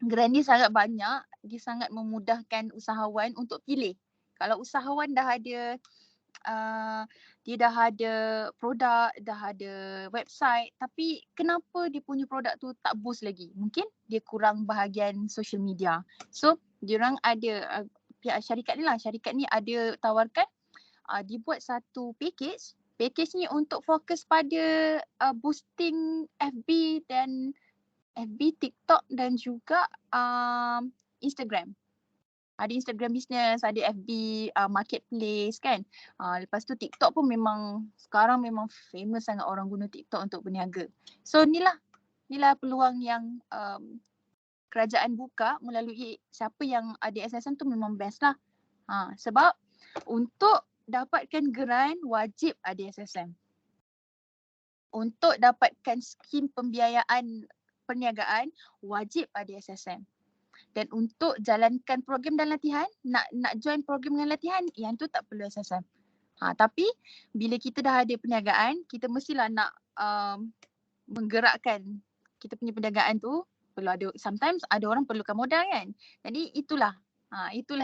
Grant ni sangat banyak. Dia sangat memudahkan usahawan untuk pilih. Kalau usahawan dah ada dia dah ada produk, dah ada website, tapi kenapa dia punya produk tu tak boost lagi? Mungkin dia kurang bahagian social media. So, diorang ada pihak syarikat ni ada tawarkan dibuat satu package. Package ni untuk fokus pada boosting FB, TikTok dan juga Instagram. Ada Instagram business, ada FB marketplace kan. Lepas tu TikTok pun sekarang memang famous sangat orang guna TikTok untuk berniaga. So inilah peluang yang kerajaan buka melalui siapa yang ada SSM tu memang best lah. Sebab untuk dapatkan grant wajib ada SSM. Untuk dapatkan skim pembiayaan perniagaan wajib ada SSM. Dan untuk jalankan program dan latihan, nak join program dan latihan, yang tu tak perlu SSM. Tapi bila kita dah ada perniagaan, kita mestilah nak menggerakkan kita punya perniagaan tu. Sometimes ada orang perlukan modal kan. Jadi itulah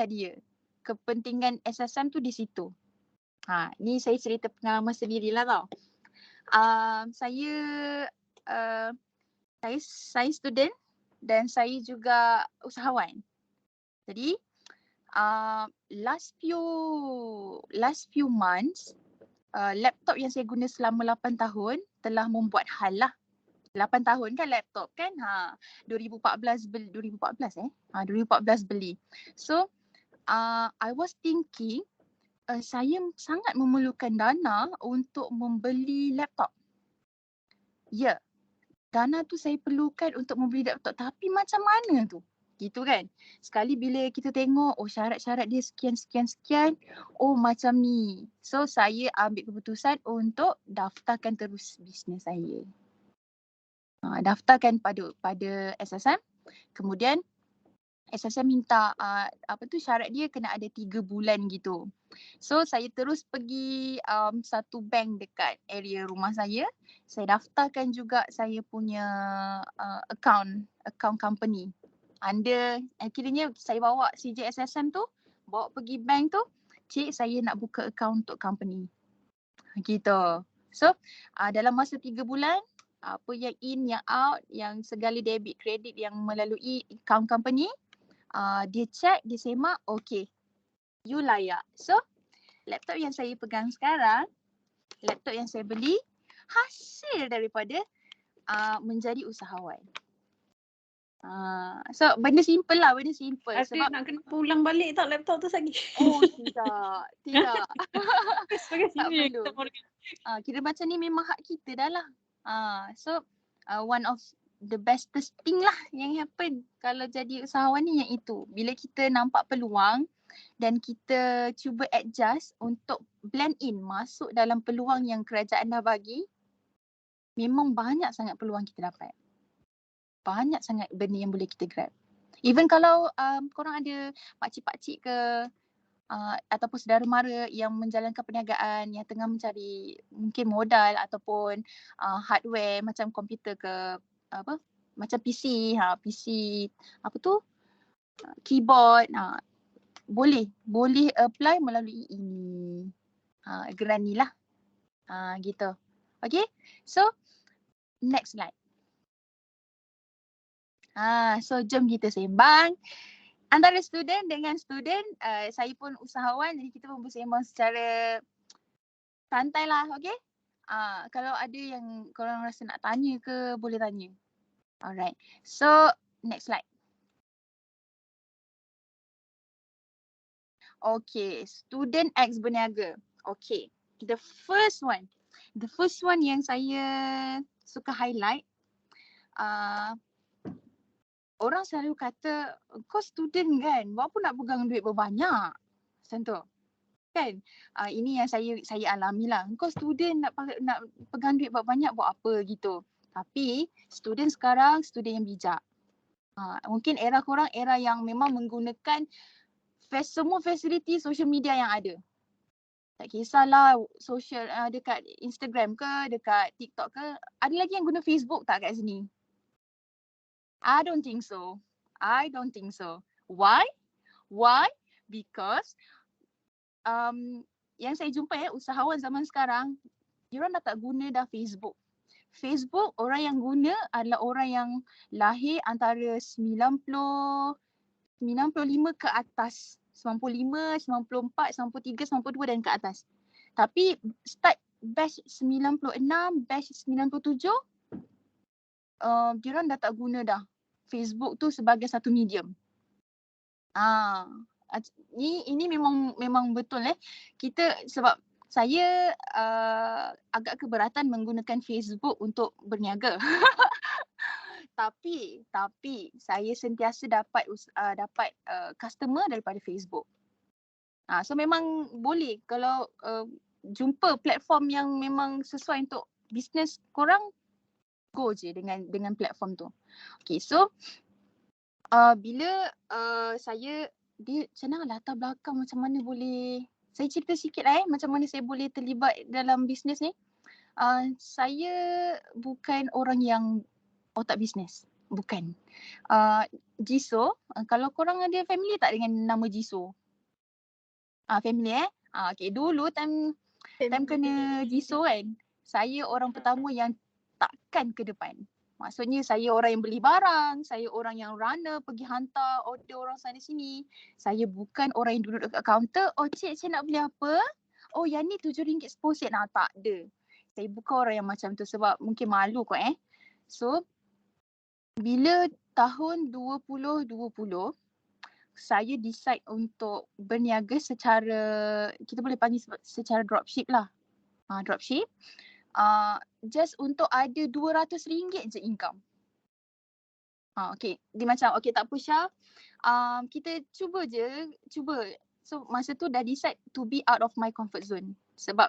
dia. Kepentingan SSM tu di situ. Ni saya cerita pengalaman sendirilah tau. Saya student dan saya juga usahawan. Jadi last few months laptop yang saya guna selama 8 tahun telah membuat hal lah. 8 tahun kan laptop kan. 2014 beli. So I was thinking saya sangat memerlukan dana untuk membeli laptop. Ya. Dana tu saya perlukan untuk membeli laptop, tapi macam mana tu? Gitu kan. Sekali bila kita tengok, syarat-syarat dia sekian, macam ni. So saya ambil keputusan untuk daftarkan terus bisnes saya. Daftarkan pada SSM. Kemudian SSM minta syarat dia kena ada 3 bulan gitu. So saya terus pergi satu bank dekat area rumah saya. Saya daftarkan juga saya punya account company. Akhirnya saya bawa CJ SSM tu, bawa pergi bank tu, cik saya nak buka account untuk company. Gitu. So dalam masa 3 bulan, apa yang in, yang out, yang segala debit, kredit yang melalui account company, dia check, dia semak, okay, you layak. So, laptop yang saya pegang sekarang, laptop yang saya beli, hasil daripada menjadi usahawan. So, benda simple lah, Sebab nak kena pulang balik tak laptop tu lagi? Tidak. Sebagai Tak sini perlu. Kira macam ni memang hak kita dah lah. So, one of the bestest thing lah yang happen kalau jadi usahawan ni yang itu. Bila kita nampak peluang dan kita cuba adjust untuk blend in, masuk dalam peluang yang kerajaan dah bagi, memang banyak sangat peluang kita dapat. Banyak sangat benda yang boleh kita grab. Even kalau korang ada pakcik-pakcik ke, ataupun saudara mara yang menjalankan perniagaan yang tengah mencari mungkin modal ataupun hardware macam komputer ke apa macam PC, PC apa tu keyboard, boleh apply melalui ini. Geran ni lah. Gitu. Okay. So next slide. So jom kita sembang. Antara student dengan student, saya pun usahawan jadi kita pun bersembang secara santai lah, okay? Kalau ada yang korang rasa nak tanya ke, boleh tanya. Alright, so next slide. Okay, student X berniaga. Okay, the first one yang saya suka highlight, orang selalu kata, kau student kan, buat apa nak pegang duit berbanyak? Macam tu. Kan? Ini yang saya alami lah. Kau student nak pegang duit banyak buat apa gitu. Tapi student sekarang, student yang bijak. Mungkin era korang era yang memang menggunakan semua fasiliti social media yang ada. Tak kisahlah social dekat Instagram ke, dekat TikTok ke. Ada lagi yang guna Facebook tak kat sini? I don't think so. Why? Because yang saya jumpa usahawan zaman sekarang, diorang dah tak guna dah Facebook. Facebook orang yang guna adalah orang yang lahir antara 95 ke atas. 95, 94, 93, 92 dan ke atas. Tapi start batch 96, batch 97, diorang dah tak guna dah Facebook tu sebagai satu medium. Ini memang betul kita sebab saya agak keberatan menggunakan Facebook untuk berniaga. Tapi saya sentiasa dapat customer daripada Facebook. So memang boleh kalau jumpa platform yang memang sesuai untuk bisnes korang, go je dengan platform tu. Okay, so bila saya macam mana latar belakang macam mana boleh saya cerita sikit lah macam mana saya boleh terlibat dalam bisnes ni. Saya bukan orang yang otak bisnes. Bukan. Jiso, kalau korang ada family tak dengan nama Jiso? Family okay, dulu time kena Jiso kan, saya orang pertama yang takkan ke depan. Maksudnya saya orang yang beli barang, saya orang yang runner pergi hantar order orang sana sini. Saya bukan orang yang duduk dekat kaunter, oh cik nak beli apa? Oh yang ni RM7 seposet. Tak ada. Saya bukan orang yang macam tu sebab mungkin malu kot So bila tahun 2020 saya decide untuk berniaga secara, kita boleh panggil secara dropship lah. Dropship. Just untuk ada RM200 je income. Okay. Dia macam, okay tak apa Syah. Kita cuba. So masa tu dah decide to be out of my comfort zone. Sebab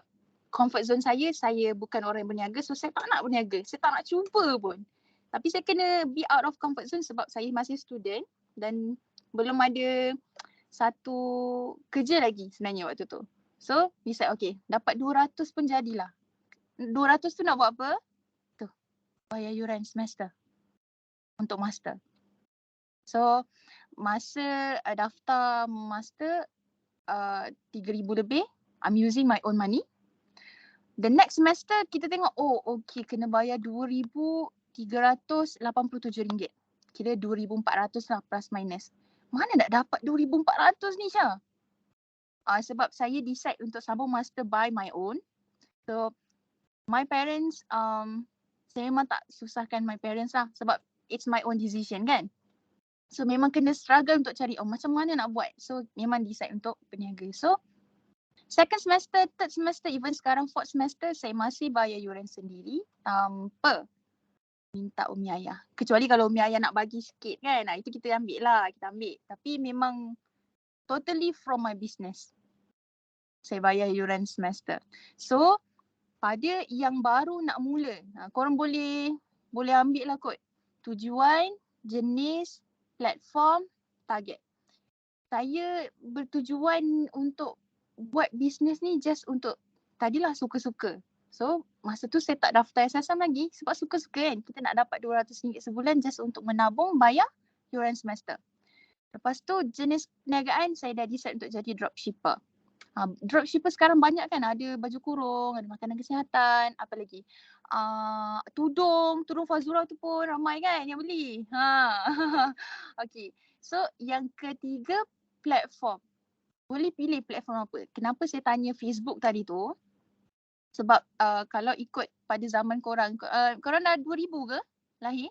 comfort zone saya bukan orang yang berniaga. So saya tak nak berniaga. Saya tak nak cuba pun. Tapi saya kena be out of comfort zone sebab saya masih student dan belum ada satu kerja lagi sebenarnya waktu tu. So decide okay, dapat 200 pun jadilah. 200 tu nak buat apa? Tu, bayar yuran semester untuk master. So masa daftar master 3,000 lebih, I'm using my own money. The next semester kita tengok, oh okay kena bayar RM2,387. Kira 2,400 lah plus minus. Mana nak dapat 2,400 ni Syah? Sebab saya decide untuk sambung master by my own. So my parents, saya memang tak susahkan my parents lah sebab it's my own decision kan. So memang kena struggle untuk cari macam mana nak buat. So memang decide untuk berniaga. So second semester, third semester, even sekarang fourth semester saya masih bayar yuran sendiri tanpa minta umi ayah. Kecuali kalau umi ayah nak bagi sikit kan, itu kita ambil lah, Tapi memang totally from my business. Saya bayar yuran semester. So pada yang baru nak mula, korang boleh ambil lah kot. Tujuan, jenis, platform, target. saya bertujuan untuk buat bisnes ni just untuk tadilah suka-suka. So masa tu saya tak daftar SSM lagi sebab suka-suka kan. Kita nak dapat RM200 sebulan just untuk menabung bayar yuran semester. Lepas tu jenis perniagaan saya dah decide untuk jadi dropshipper. Dropshipper sekarang banyak kan, ada baju kurung, ada makanan kesihatan, apa lagi? Tudung Fazura tu pun ramai kan yang beli. Okay. So yang ketiga, platform. Boleh pilih platform apa. Kenapa saya tanya Facebook tadi tu? Sebab kalau ikut pada zaman korang, korang dah 2000 ke lahir?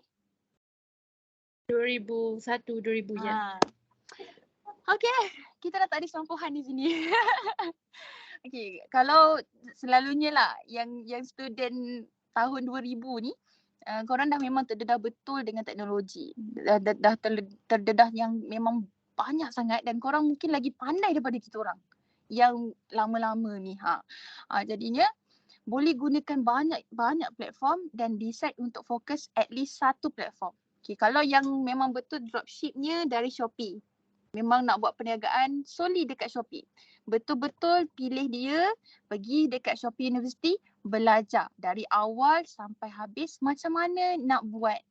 2001, 2000 ya. Okay, kita dah tak ada semampuhan di sini. Okay, kalau selalunya lah yang student tahun 2000 ni, korang dah memang terdedah betul dengan teknologi. Dah terdedah yang memang banyak sangat dan korang mungkin lagi pandai daripada kita orang yang lama-lama ni. Jadinya boleh gunakan banyak platform dan decide untuk fokus at least satu platform. Okay, kalau yang memang betul dropshipnya dari Shopee, memang nak buat perniagaan solely dekat Shopee. Betul-betul pilih dia, pergi dekat Shopee University, belajar dari awal sampai habis macam mana nak buat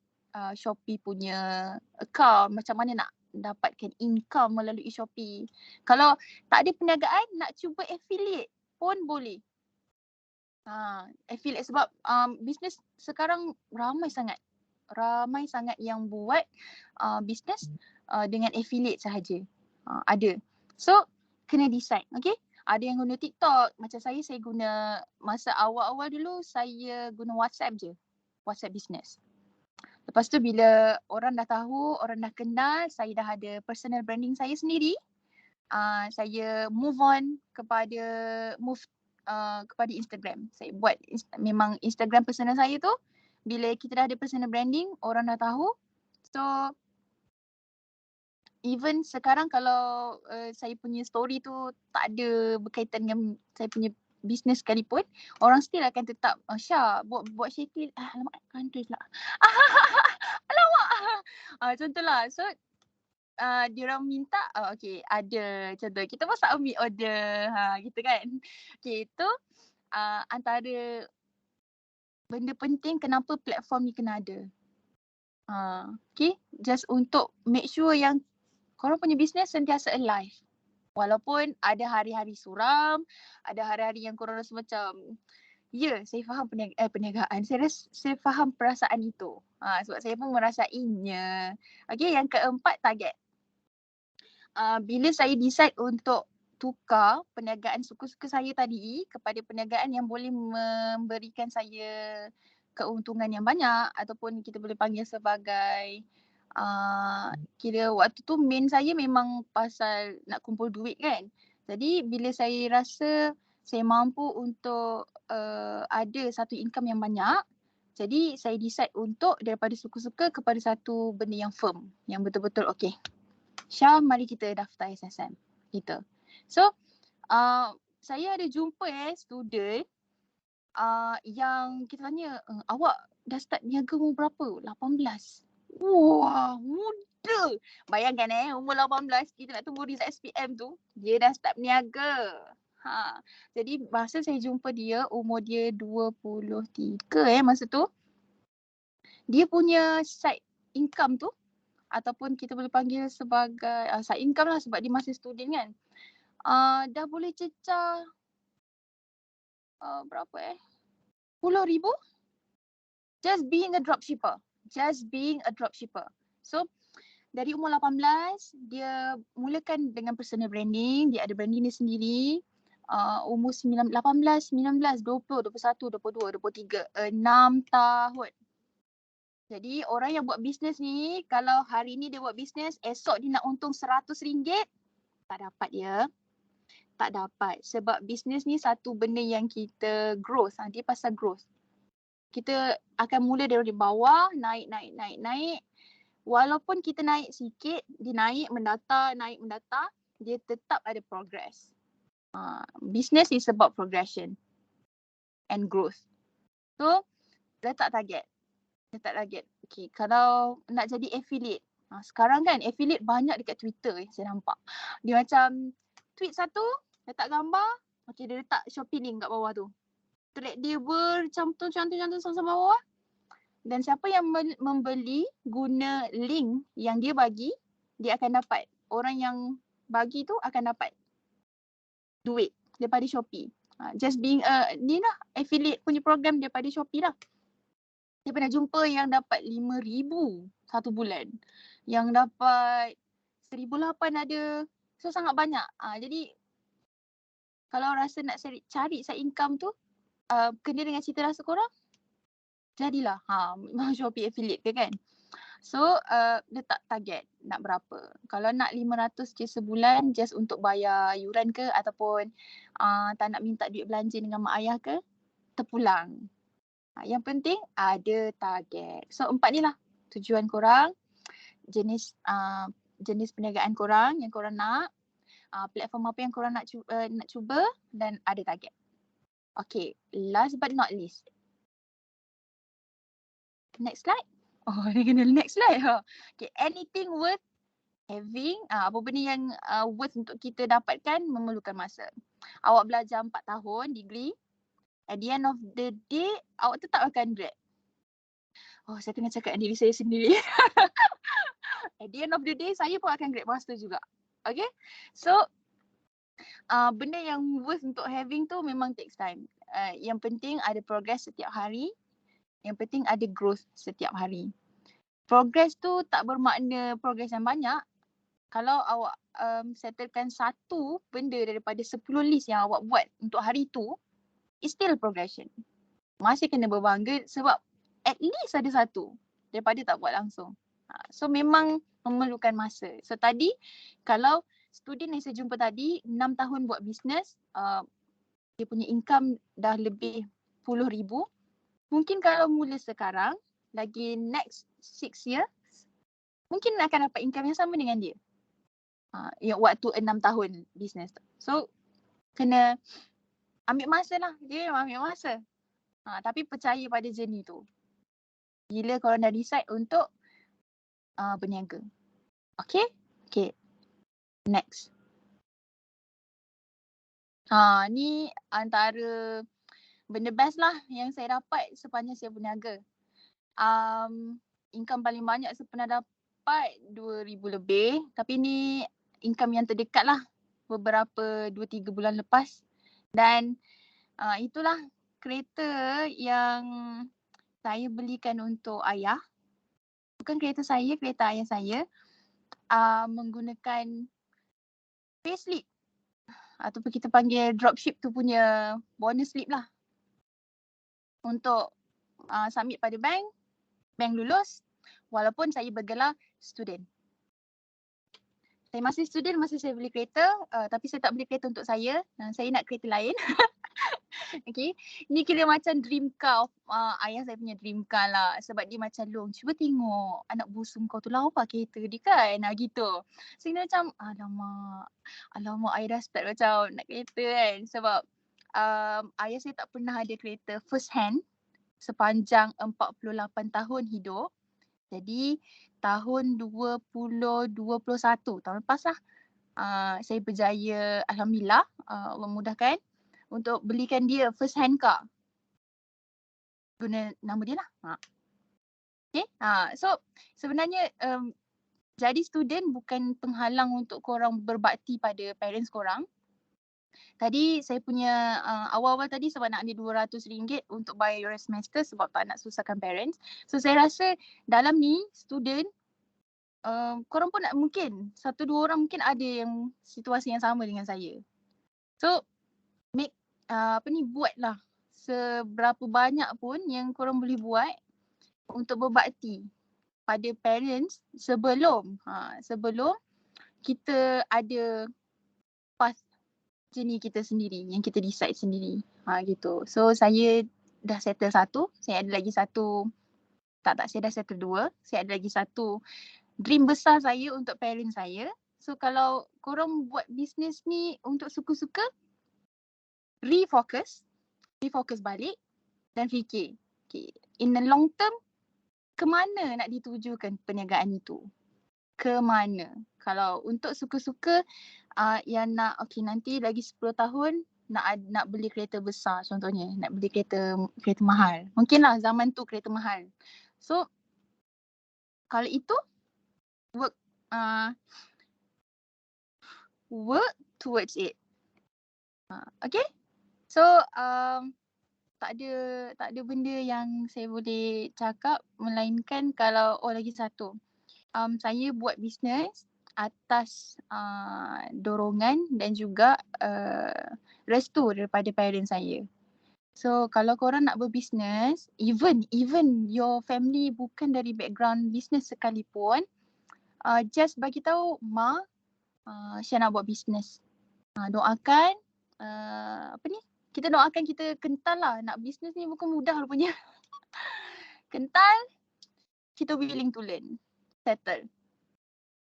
Shopee punya account, macam mana nak dapatkan income melalui Shopee. Kalau tak ada perniagaan, nak cuba affiliate pun boleh. Affiliate sebab bisnes sekarang ramai sangat yang buat bisnes dengan affiliate sahaja. Ada. So kena decide, okay? Ada yang guna TikTok, macam saya guna masa awal-awal dulu saya guna WhatsApp je. WhatsApp business. Lepas tu bila orang dah tahu, orang dah kenal, saya dah ada personal branding saya sendiri. Saya move kepada Instagram. Saya buat memang Instagram personal saya tu, bila kita dah ada personal branding, orang dah tahu. So even sekarang kalau saya punya story tu tak ada berkaitan dengan saya punya bisnes sekalipun, orang still akan tetap Syah buat Syekil. Alamak, country pula. Alamak. Contohlah. So diorang minta, okay, ada contoh kita pun submit order, gitu kan. Okay, itu antara benda penting kenapa platform ni kena ada. Okay, just untuk make sure yang korang punya bisnes sentiasa alive. Walaupun ada hari-hari suram, ada hari-hari yang korang rasa macam, ya, saya faham perniagaan. Saya faham perasaan itu. Sebab saya pun merasainya. Okay, yang keempat, target. Bila saya decide untuk tukar perniagaan suka-suka saya tadi kepada perniagaan yang boleh memberikan saya keuntungan yang banyak ataupun kita boleh panggil sebagai kira waktu tu main saya memang pasal nak kumpul duit kan. Jadi bila saya rasa saya mampu untuk ada satu income yang banyak, jadi saya decide untuk daripada suka-suka kepada satu benda yang firm, yang betul-betul okay. Syah, mari kita daftar SSM. Gitu. So, saya ada jumpa student yang kita tanya, awak dah start niaga umur berapa? 18. Wah, muda. Bayangkan umur 18 kita nak tunggu result SPM tu, dia dah start berniaga. Jadi masa saya jumpa dia, umur dia 23 masa tu. Dia punya side income tu ataupun kita boleh panggil sebagai side income lah sebab dia masih student kan. Dah boleh cecah berapa 10,000 just being a dropshipper. So dari umur 18 dia mulakan dengan personal branding, dia ada branding dia sendiri. Umur 18, 19, 20, 21, 22, 23, 6 tahun. Jadi orang yang buat bisnes ni, kalau hari ni dia buat bisnes, esok dia nak untung RM100, tak dapat ya. Tak dapat. Sebab bisnes ni satu benda yang kita growth. Dia pasal growth. Kita akan mula dari bawah, naik. Walaupun kita naik sikit, dia naik mendata, dia tetap ada progress. Business is about progression and growth. So, letak target. Okay, kalau nak jadi affiliate, Sekarang kan affiliate banyak dekat Twitter yang saya nampak. Dia macam tweet satu, letak gambar, okey dia letak Shopee link kat bawah tu. Thread dia bercantum sampai bawah. Dan siapa yang membeli guna link yang dia bagi, dia akan dapat. Orang yang bagi tu akan dapat duit daripada Shopee. Just being ni lah affiliate punya program daripada Shopee lah. Saya pernah jumpa yang dapat 5,000 satu bulan. Yang dapat 1,800 ada. So sangat banyak. Jadi kalau rasa nak cari side income tu, kena dengan cita rasa korang, jadilah Shopee affiliate ke kan. So letak target nak berapa. Kalau nak 500 je sebulan just untuk bayar yuran ke ataupun tak nak minta duit belanja dengan mak ayah ke, terpulang. Yang penting ada target. So 4 ni lah tujuan korang, jenis perniagaan korang yang korang nak, platform apa yang korang nak cuba dan ada target. Okay, last but not least. Next slide. Oh, dia kena next slide. Okay, anything worth having, apa benda yang worth untuk kita dapatkan memerlukan masa. Awak belajar 4 tahun degree, at the end of the day, awak tetap akan grad. Oh, saya tengah cakap diri saya sendiri. At the end of the day, saya pun akan grad master juga. Okay, so benda yang worth untuk having tu memang takes time. Yang penting ada progress setiap hari. Yang penting ada growth setiap hari. Progress tu tak bermakna progress yang banyak. Kalau awak settlekan satu benda daripada 10 list yang awak buat untuk hari tu, it's still progression. Masih kena berbangga sebab at least ada satu daripada tak buat langsung. So memang memerlukan masa. So tadi kalau student yang saya jumpa tadi 6 tahun buat bisnes, dia punya income dah lebih puluh ribu. Mungkin kalau mula sekarang, lagi next 6 years, mungkin akan dapat income yang sama dengan dia. Yang waktu 6 tahun bisnes tu. So, kena ambil masa lah. Dia memang ambil masa. Tapi percaya pada journey tu. Bila korang dah decide untuk berniaga. Okay? Okay. Next. Ni antara benda best lah yang saya dapat sepanjang saya berniaga. Income paling banyak saya pernah dapat 2,000 lebih. Tapi ni income yang terdekat lah. Beberapa 2-3 bulan lepas. Dan itulah kereta yang saya belikan untuk ayah. Bukan kereta saya, kereta ayah saya. Menggunakan payslip. Ataupun kita panggil dropship tu punya bonus slip lah. Untuk submit pada bank lulus walaupun saya bergelar student. Saya masih student masa saya beli kereta, tapi saya tak beli kereta untuk saya nak kereta lain. Okay, ni kira macam dream car, ayah saya punya dream car lah sebab dia macam Long, cuba tengok anak busung kau tu lawa kereta dia kan, gitu. Saya macam alamak ayah dah start macam nak kereta kan sebab ayah saya tak pernah ada kereta first hand sepanjang 48 tahun hidup. Jadi tahun 2021, tahun lepas lah, saya berjaya, alhamdulillah, Allah mudahkan untuk belikan dia first hand car. Guna nama dia lah. Okay, so sebenarnya jadi student bukan penghalang untuk korang berbakti pada parents korang. Tadi saya punya awal-awal tadi sebab nak ada RM200 untuk bayar yuran semester sebab tak nak susahkan parents. So saya rasa dalam ni student, korang pun nak mungkin 1-2 orang mungkin ada yang situasi yang sama dengan saya. So buatlah seberapa banyak pun yang korang boleh buat untuk berbakti pada parents sebelum kita ada path journey kita sendiri yang kita decide sendiri. Gitu. So saya dah settle satu, saya ada lagi satu, saya dah settle 2, saya ada lagi satu dream besar saya untuk parents saya. So kalau korang buat bisnes ni untuk suka-suka, refocus balik dan fikir, okay, in the long term, ke mana nak ditujukan perniagaan itu? ke mana. Kalau untuk suka-suka yang nak nanti lagi 10 tahun nak beli kereta besar contohnya, nak beli kereta mahal. Mungkinlah zaman tu kereta mahal. So kalau itu work work towards it. Okay? So tak ada benda yang saya boleh cakap melainkan kalau lagi satu. Saya buat bisnes atas dorongan dan juga restu daripada parents saya. So kalau korang nak berbisnes, even your family bukan dari background bisnes sekalipun, just bagi tahu Ma, Syah nak buat bisnes. Doakan kita doakan kita kental lah. Nak bisnes ni bukan mudah rupanya. Kental, kita willing to learn. Settle.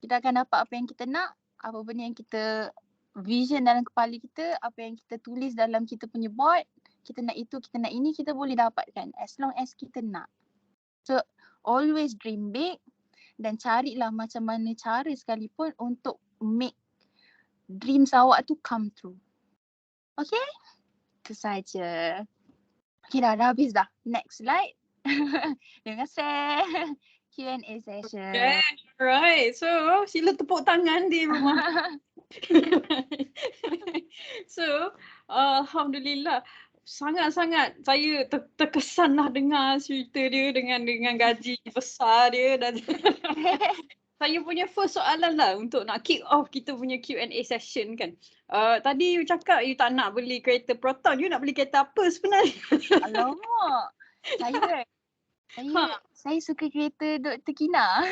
Kita akan dapat apa yang kita nak, apa benda yang kita vision dalam kepala kita, apa yang kita tulis dalam kita punya board, kita nak itu, kita nak ini, kita boleh dapatkan as long as kita nak. So always dream big dan carilah macam mana cara sekalipun untuk make dreams awak tu come true. Okay? Itu saja. Okay dah habis dah. Next slide. Terima kasih. Q&A session. Okay, alright. So, sila tepuk tangan di rumah. So, Alhamdulillah. Sangat-sangat saya terkesan lah dengar cerita dia dengan gaji besar dia dan saya punya first soalan lah untuk nak kick off kita punya Q&A session kan. Tadi you cakap you tak nak beli kereta Proton, you nak beli kereta apa sebenarnya? Alamak. Saya suka kereta Dr. Kina.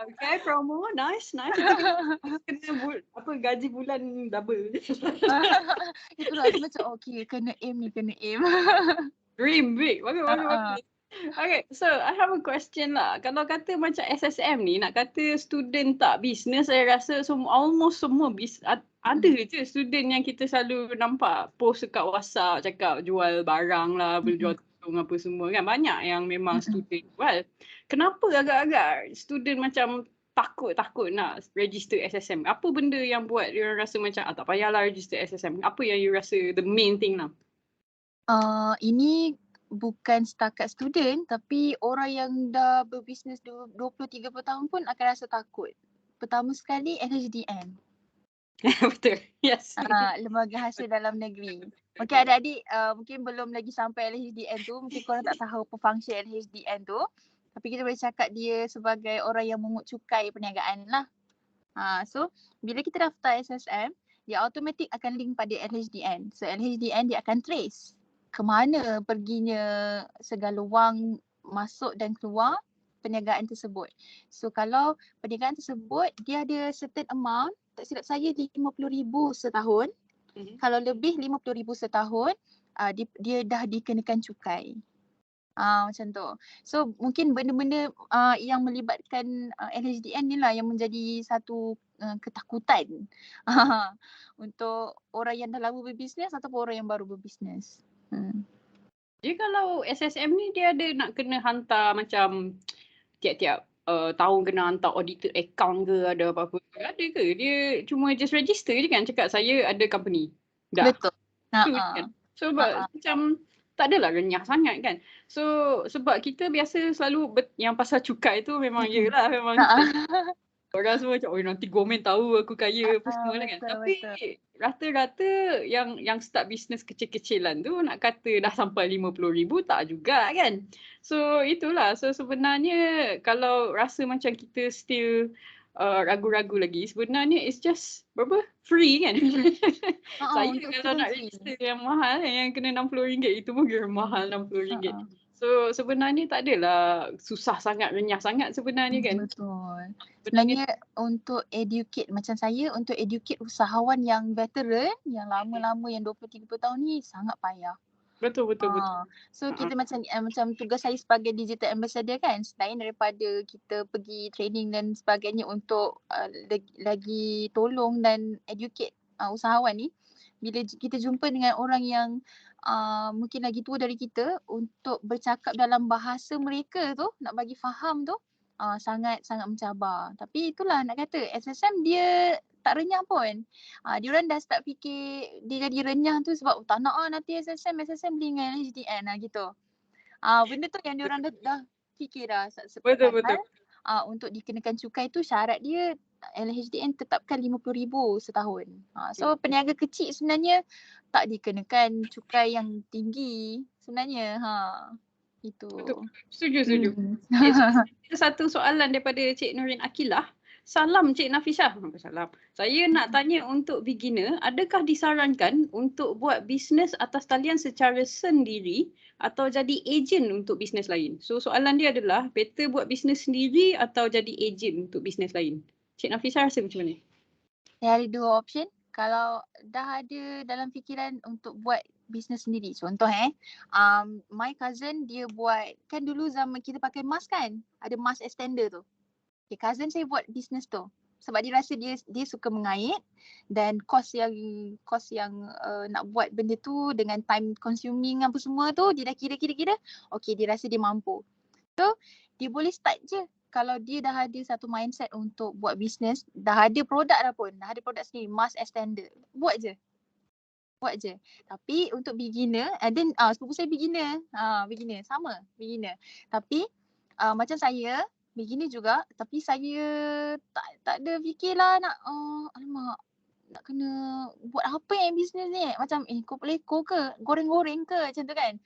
Okay, promo. Nice. Kena gaji bulan double. Itulah macam okay, kena aim. Dream big. Bagus. Okay, so I have a question lah. Kalau kata macam SSM ni, nak kata student tak business, saya rasa almost semua ada je student yang kita selalu nampak post dekat WhatsApp cakap jual barang lah, jual tudung apa semua kan. Banyak yang memang student jual. Kenapa agak-agak student macam takut nak register SSM? Apa benda yang buat dia rasa macam tak payahlah register SSM? Apa yang you rasa the main thing lah? Ini bukan setakat student tapi orang yang dah berbisnes 20-30 tahun pun akan rasa takut. Pertama sekali LHDN. Betul. Yes. Lembaga Hasil Dalam Negeri. Mungkin adik-adik mungkin belum lagi sampai LHDN tu. Mungkin korang tak tahu apa function LHDN tu. Tapi kita boleh cakap dia sebagai orang yang mengut cukai perniagaan lah. So bila kita daftar SSM, dia automatik akan link pada LHDN. So LHDN dia akan trace ke mana perginya segala wang masuk dan keluar perniagaan tersebut. So kalau perniagaan tersebut dia ada certain amount, tak silap saya RM50,000 setahun. Kalau lebih RM50,000 setahun, dia dah dikenakan cukai. Macam tu. So mungkin benda-benda yang melibatkan LHDN ni lah yang menjadi satu ketakutan untuk orang yang dah lama berbisnes ataupun orang yang baru berbisnes. Dia kalau SSM ni dia ada nak kena hantar macam tiap-tiap tahun kena hantar audited account ke ada apa-apa? Ada ke? Dia cuma just register je kan cakap saya ada company. Dah. Betul. Kan? So macam tak adalah renyah sangat kan. So sebab kita biasa selalu yang pasal cukai tu memang yelah memang orang semua macam nanti government tahu aku kaya apa semua lah kan. Tapi rata-rata yang start bisnes kecil-kecilan tu nak kata dah sampai RM50,000 tak juga kan. So itulah. So sebenarnya kalau rasa macam kita still ragu-ragu lagi, sebenarnya it's just berapa? Free kan. Saya kalau nak register yang mahal yang kena RM60 itu pun kira mahal RM60. So sebenarnya tak adalah susah sangat, renyah sangat sebenarnya kan. Betul. Sebenarnya untuk educate macam saya, untuk educate usahawan yang veteran, yang lama-lama yang 20-30 tahun ni sangat payah. Betul. So kita macam tugas saya sebagai digital ambassador kan, selain daripada kita pergi training dan sebagainya untuk lagi tolong dan educate usahawan ni, bila kita jumpa dengan orang yang mungkin lagi tua dari kita untuk bercakap dalam bahasa mereka tu, nak bagi faham tu sangat-sangat mencabar. Tapi itulah nak kata SSM dia tak renyah pun. Diorang dah start fikir dia jadi renyah tu sebab tak nak nanti SSM beli dengan HDN gitu. Benda tu yang diorang dah fikir dah. Betul, betul. Untuk dikenakan cukai tu syarat dia LHDN tetapkan 50,000 setahun. So peniaga kecil sebenarnya tak dikenakan cukai yang tinggi sebenarnya. Itu. Betul. Setuju. Hmm. Ada satu soalan daripada Cik Nurin Akilah. Salam Cik Nafisah. Salam. Saya nak tanya untuk beginner, adakah disarankan untuk buat bisnes atas talian secara sendiri atau jadi ejen untuk bisnes lain? So soalan dia adalah, better buat bisnes sendiri atau jadi ejen untuk bisnes lain? Cik Nafisah rasa macam mana? Ada dua option. Kalau dah ada dalam fikiran untuk buat bisnes sendiri, contoh my cousin dia buat, kan dulu zaman kita pakai mask kan, ada mask extender tu. Okay, cousin saya buat bisnes tu sebab dia rasa dia suka mengait dan kos yang nak buat benda tu dengan time consuming apa semua tu dia dah kira okay, dia rasa dia mampu. So dia boleh start je. Kalau dia dah ada satu mindset untuk buat bisnes, dah ada produk sendiri, mask extender, buat je. Tapi untuk beginner, then sepupu saya beginner, sama beginner. Tapi macam saya beginner juga, tapi saya tak ada fikirlah nak alamak nak kena buat apa yang bisnes ni, macam kau ke goreng-goreng ke macam tu kan.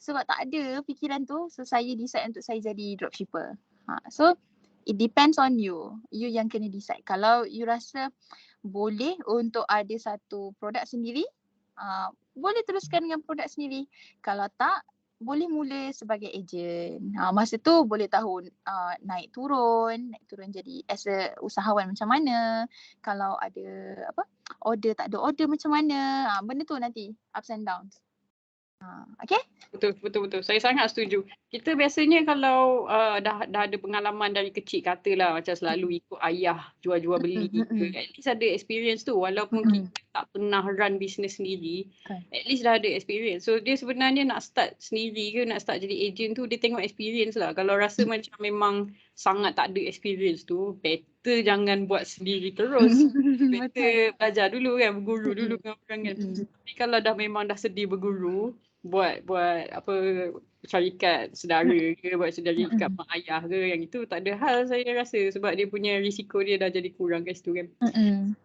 Sebab tak ada fikiran tu, so saya decide untuk saya jadi dropshipper. So it depends on you yang kena decide. Kalau you rasa boleh untuk ada satu produk sendiri, boleh teruskan dengan produk sendiri. Kalau tak, boleh mula sebagai ejen. Masa tu boleh tahu naik turun jadi as a usahawan macam mana. Kalau ada order, tak ada order macam mana. Benda tu nanti ups and downs. Okay? Betul. Saya sangat setuju. Kita biasanya kalau dah ada pengalaman dari kecil, katalah macam selalu ikut ayah jual-jual beli ke, at least ada experience tu walaupun kita tak pernah run business sendiri, at least dah ada experience. So dia sebenarnya nak start sendiri ke nak start jadi agent tu dia tengok experience lah. Kalau rasa macam memang sangat tak ada experience tu, better jangan buat sendiri terus. Better belajar dulu kan, berguru dulu dengan orang kan. Tapi kalau dah memang dah sedih berguru, buat apa syarikat saudara ke, buat syarikat mak ayah ke, yang itu tak ada hal saya rasa sebab dia punya risiko dia dah jadi kurang kat situ kan.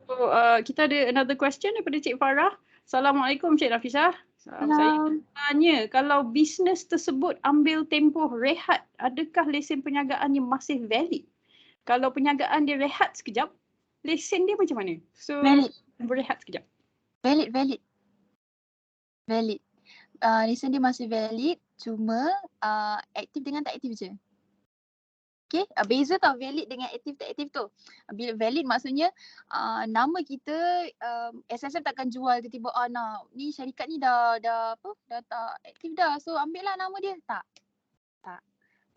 So kita ada another question daripada Cik Farah. Assalamualaikum Cik Nafisah. Saya tanya, kalau bisnes tersebut ambil tempoh rehat, adakah lesen perniagaannya masih valid? Kalau perniagaan dia rehat sekejap, lesen dia macam mana? So berehat sekejap. Valid. Lesen dia masih valid, cuma aktif dengan tak aktif je. Okay, beza tau valid dengan aktif tak aktif tu. Bila valid maksudnya nama kita SSM takkan jual tiba-tiba ni syarikat ni dah tak aktif dah, so ambil lah nama dia. Tak.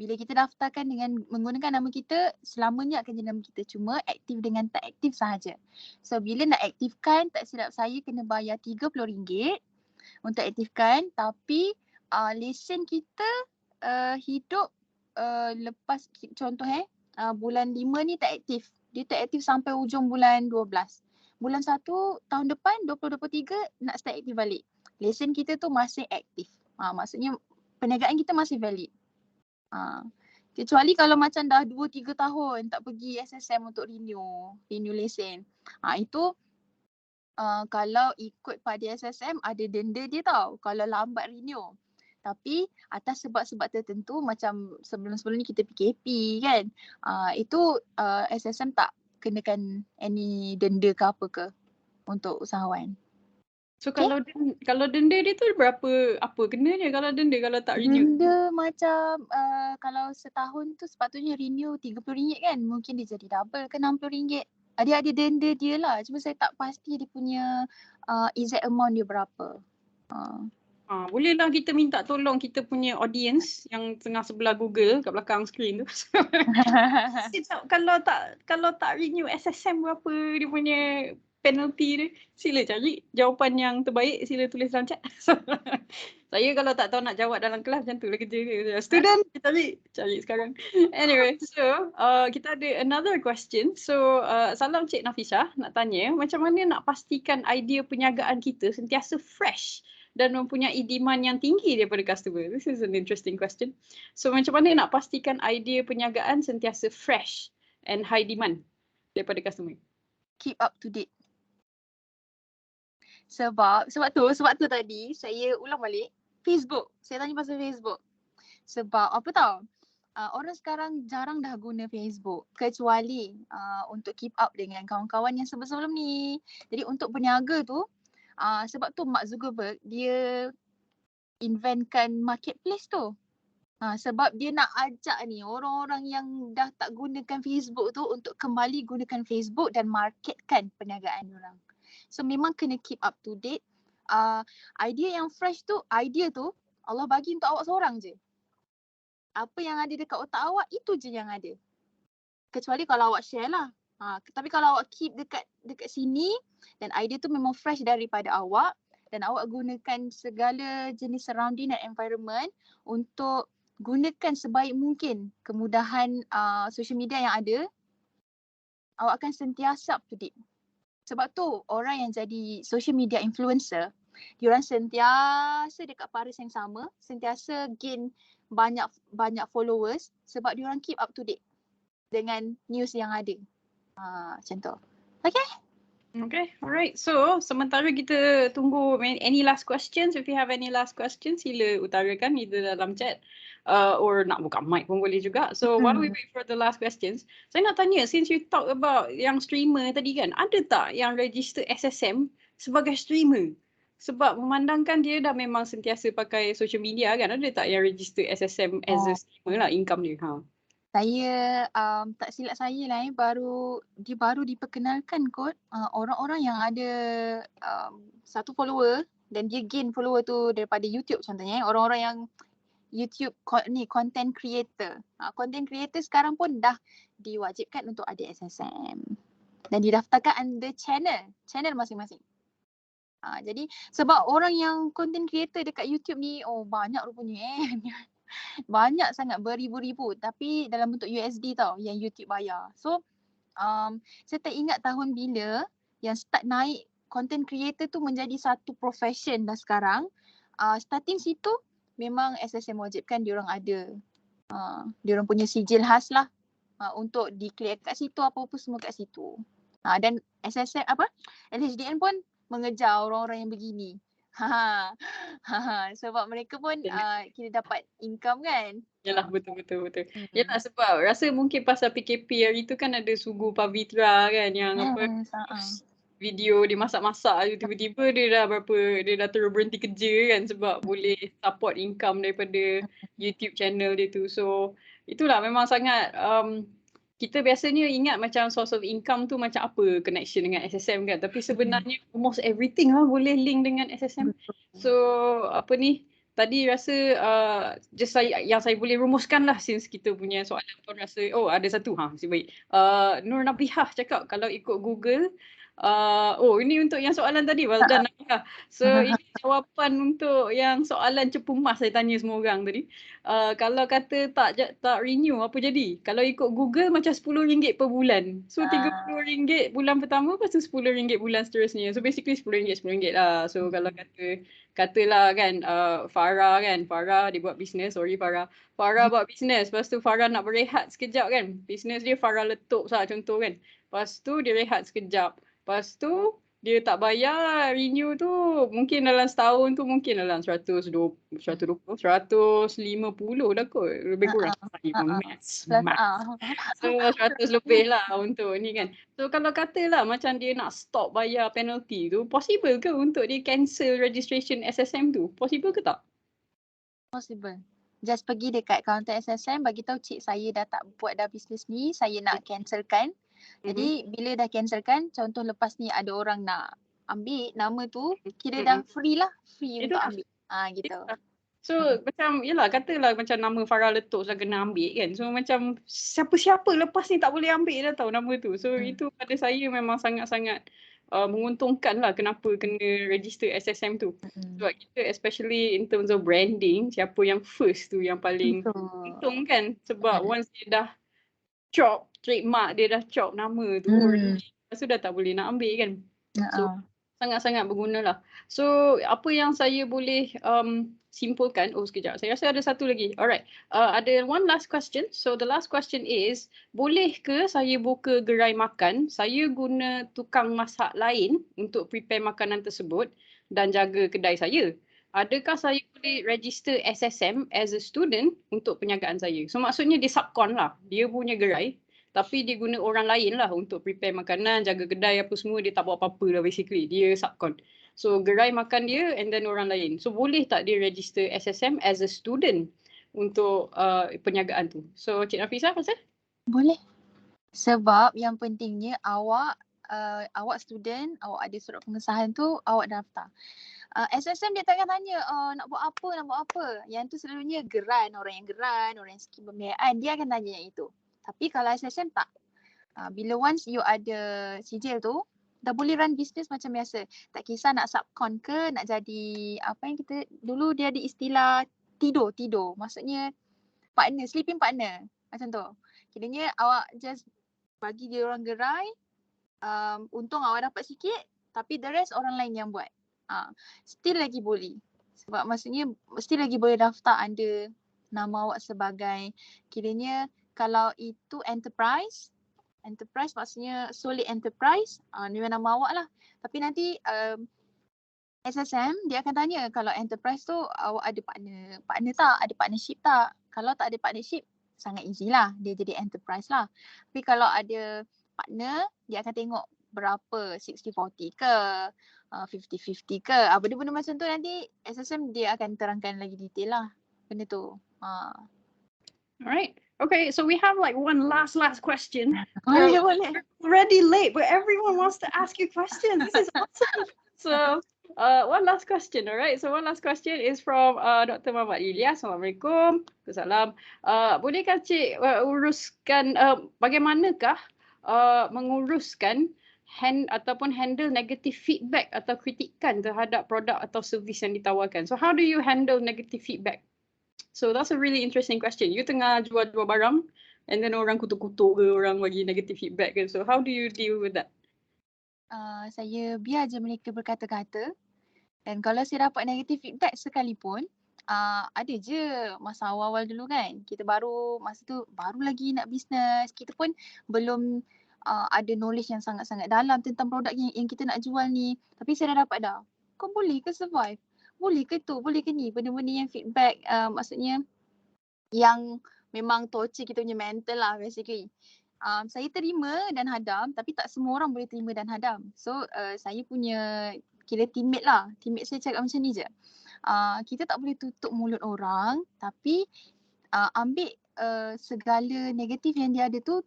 Bila kita daftarkan dengan menggunakan nama kita, selamanya akan jadi nama kita, cuma aktif dengan tak aktif sahaja. So bila nak aktifkan, tak silap saya kena bayar RM30 untuk aktifkan, tapi lesen kita hidup lepas contoh bulan 5 ni tak aktif. Dia tak aktif sampai ujung bulan 12. Bulan 1 tahun depan 2023 nak start aktif balik. Lesen kita tu masih aktif. Maksudnya perniagaan kita masih valid. Kecuali kalau macam dah 2-3 tahun tak pergi SSM untuk renew lesen. Itu kalau ikut pada SSM ada denda dia tau kalau lambat renew. Tapi atas sebab-sebab tertentu macam sebelum-sebelum ni kita PKP kan, itu SSM tak kenakan any denda ke apa ke untuk usahawan. So kalau denda dia tu berapa, apa kenanya kalau denda kalau tak renew? Denda macam kalau setahun tu sepatutnya renew RM30 kan, mungkin dia jadi double ke RM60. Dia ada denda dia lah, cuma saya tak pasti dia punya exact amount dia berapa. Bolehlah kita minta tolong kita punya audience yang tengah sebelah Google kat belakang skrin tu. Kalau tak renew SSM berapa dia punya penalty dia, sila cari jawapan yang terbaik, sila tulis dalam chat. Saya kalau tak tahu nak jawab dalam kelas macam tu lah kerja dia. Student, cari sekarang. Anyway, so kita ada another question. So salam Cik Nafisah, nak tanya macam mana nak pastikan idea perniagaan kita sentiasa fresh dan mempunyai demand yang tinggi daripada customer. This is an interesting question. So macam mana nak pastikan idea perniagaan sentiasa fresh and high demand daripada customer? Keep up to date. Sebab tu tadi saya ulang balik Facebook. Saya tanya pasal Facebook. Sebab apa tahu? Orang sekarang jarang dah guna Facebook kecuali untuk keep up dengan kawan-kawan yang sebelum ni. Jadi untuk berniaga tu sebab tu Mark Zuckerberg dia inventkan marketplace tu. Sebab dia nak ajak ni orang-orang yang dah tak gunakan Facebook tu untuk kembali gunakan Facebook dan marketkan perniagaan orang. So memang kena keep up to date. Idea yang fresh tu, idea tu Allah bagi untuk awak seorang je. Apa yang ada dekat otak awak itu je yang ada. Kecuali kalau awak share lah. Tapi kalau awak keep dekat sini dan idea tu memang fresh daripada awak dan awak gunakan segala jenis surrounding dan environment untuk gunakan sebaik mungkin kemudahan social media yang ada, awak akan sentiasa up to date. Sebab tu orang yang jadi social media influencer, diorang sentiasa dekat paris yang sama, sentiasa gain banyak followers sebab diorang keep up to date dengan news yang ada. Macam tu. Okay? Okay, alright. So, sementara kita tunggu any last questions. If you have any last questions, sila utarakan either dalam chat or nak buka mic pun boleh juga. So, while we wait for the last questions, saya nak tanya, since you talk about yang streamer tadi kan, ada tak yang register SSM sebagai streamer? Sebab memandangkan dia dah memang sentiasa pakai social media kan, ada tak yang register SSM as a streamer lah income dia? Saya tak silap saya lah baru diperkenalkan kot orang-orang yang ada satu follower dan dia gain follower tu daripada YouTube contohnya, orang-orang yang YouTube content creator. Content creator sekarang pun dah diwajibkan untuk ada SSM dan didaftarkan under channel masing-masing. Jadi sebab orang yang content creator dekat YouTube ni banyak rupanya banyak sangat beribu-ribu tapi dalam bentuk USD tau yang YouTube bayar. So saya tak ingat tahun bila yang start naik content creator tu menjadi satu profession dah sekarang. Starting situ memang SSM wajibkan diorang ada. Diorang punya sijil khas lah untuk declare kat situ apa-apa semua kat situ. Dan SSM LHDN pun mengejar orang-orang yang begini. Sebab mereka pun kita dapat income kan. Yalah, betul. Yalah, sebab rasa mungkin pasal PKP hari tu kan ada Sugu Pavitra kan yang video dia masak-masak tiba-tiba dia dah terus berhenti kerja kan sebab boleh support income daripada YouTube channel dia tu. So itulah memang sangat kita biasanya ingat macam source of income tu macam apa connection dengan SSM kan, tapi sebenarnya almost everything lah boleh link dengan SSM. So tadi rasa just yang saya boleh rumuskan lah since kita punya soalan pun rasa ada satu baik. Nur Nabihah cakap kalau ikut Google ini untuk yang soalan tadi, well done Nabihah. So ini jawapan untuk yang soalan cepu mas saya tanya semua orang tadi. Kalau kata tak renew apa jadi? Kalau ikut Google macam RM10 per bulan. So RM30 bulan pertama, lepas tu RM10 bulan seterusnya. So basically RM10 lah. So kalau katalah kan Farah dia buat bisnes, Farah buat bisnes, lepas tu Farah nak berehat sekejap kan. Bisnes dia Farah letup contoh kan. Lepas tu dia rehat sekejap. Lepas tu dia tak bayar renew tu mungkin dalam setahun tu mungkin dalam 150 dah kot. Lebih kurang maths. So 100 lebih lah untuk ni kan. So kalau katalah macam dia nak stop bayar penalty tu, possible ke untuk dia cancel registration SSM tu? Possible ke tak? Possible. Just pergi dekat kaunter SSM bagi tahu cik saya dah tak buat dah bisnes ni, saya nak cancelkan. Jadi bila dah cancelkan, contoh lepas ni ada orang nak ambil nama tu, kira dah free untuk ambil. Gitu. So macam yelah katalah macam nama Farah Letup dah kena ambil kan. So macam siapa-siapa lepas ni tak boleh ambil dah tahu nama tu. So itu pada saya memang sangat-sangat menguntungkan lah kenapa kena register SSM tu. Sebab kita especially in terms of branding, siapa yang first tu yang paling untung kan. Sebab once dia dah chop trademark, dia dah chop nama tu, lepas tu dah tak boleh nak ambil kan. So sangat-sangat berguna lah. So apa yang saya boleh simpulkan, sekejap, saya rasa ada satu lagi. Alright, ada one last question. So the last question is, boleh ke saya buka gerai makan, saya guna tukang masak lain untuk prepare makanan tersebut dan jaga kedai saya? Adakah saya boleh register SSM as a student untuk perniagaan saya? So maksudnya dia subcon lah, dia punya gerai tapi dia guna orang lain lah untuk prepare makanan, jaga kedai apa semua, dia tak buat apa-apa lah basically, dia subcon. So gerai makan dia and then orang lain. So boleh tak dia register SSM as a student untuk perniagaan tu? So Cik Nafisa rasa? Boleh. Sebab yang pentingnya awak student, awak ada surat pengesahan tu, awak daftar. SSM dia takkan tanya nak buat apa. Yang tu selalunya geran, orang yang skim pembiayaan, dia akan tanya yang itu. Tapi kalau SSM tak. Bila once you ada sijil tu, dah boleh run business macam biasa. Tak kisah nak subcon ke, nak jadi apa yang kita dulu dia ada istilah tidur. Maksudnya partner, sleeping partner. Macam tu. Kiranya awak just bagi dia orang gerai, untung awak dapat sikit, tapi the rest orang lain yang buat. Still lagi boleh. Sebab maksudnya still lagi boleh daftar under nama awak sebagai, kiranya kalau itu enterprise maksudnya solid enterprise, ni nama awak lah. Tapi nanti SSM dia akan tanya kalau enterprise tu awak ada partner tak, ada partnership tak. Kalau tak ada partnership, sangat easy lah, dia jadi enterprise lah. Tapi kalau ada partner, dia akan tengok berapa, 60-40 ke, 50-50 ke. Benda-benda macam tu nanti SSM dia akan terangkan lagi detail lah benda tu. Alright. Okay, so we have like one last question. Boleh. We're already late, but everyone wants to ask you questions. This is awesome. So, one last question, alright? So one last question is from Dr. Muhammad Ilyas. Assalamualaikum. Waalaikumsalam. Bolehkah Cik uruskan bagaimanakah menguruskan ataupun handle negative feedback atau kritikan terhadap produk atau servis yang ditawarkan? So how do you handle negative feedback? So that's a really interesting question. You tengah jual barang and then orang kutuk-kutuk ke, orang bagi negative feedback ke. So how do you deal with that? Saya biar je mereka berkata-kata, dan kalau saya dapat negative feedback sekalipun, ada je masa awal-awal dulu kan. Kita masa tu baru lagi nak bisnes. Kita pun belum ada knowledge yang sangat-sangat dalam tentang produk yang kita nak jual ni. Tapi saya dah dapat dah. Kau boleh ke survive? Boleh ke tu? Boleh ke ni? Benda-benda yang feedback maksudnya yang memang torture kita punya mental lah basically. Saya terima dan hadam, tapi tak semua orang boleh terima dan hadam. So saya punya kira teammate lah. Teammate saya cakap macam ni je. Kita tak boleh tutup mulut orang, tapi ambil segala negatif yang dia ada tu,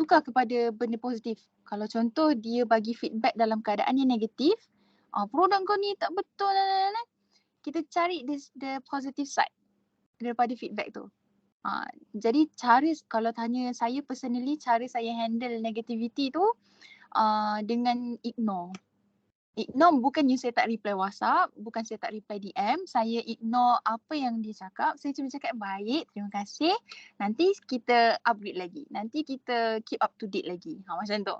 tukar kepada benda positif. Kalau contoh dia bagi feedback dalam keadaan yang negatif, produk kau ni tak betul, kita cari the positive side daripada feedback tu. Jadi kalau tanya saya personally, cara saya handle negativity tu dengan ignore. Ignore bukannya saya tak reply WhatsApp, bukan saya tak reply DM, saya ignore apa yang dia cakap. Saya cuma cakap baik, terima kasih. Nanti kita upgrade lagi. Nanti kita keep up to date lagi. Macam tu.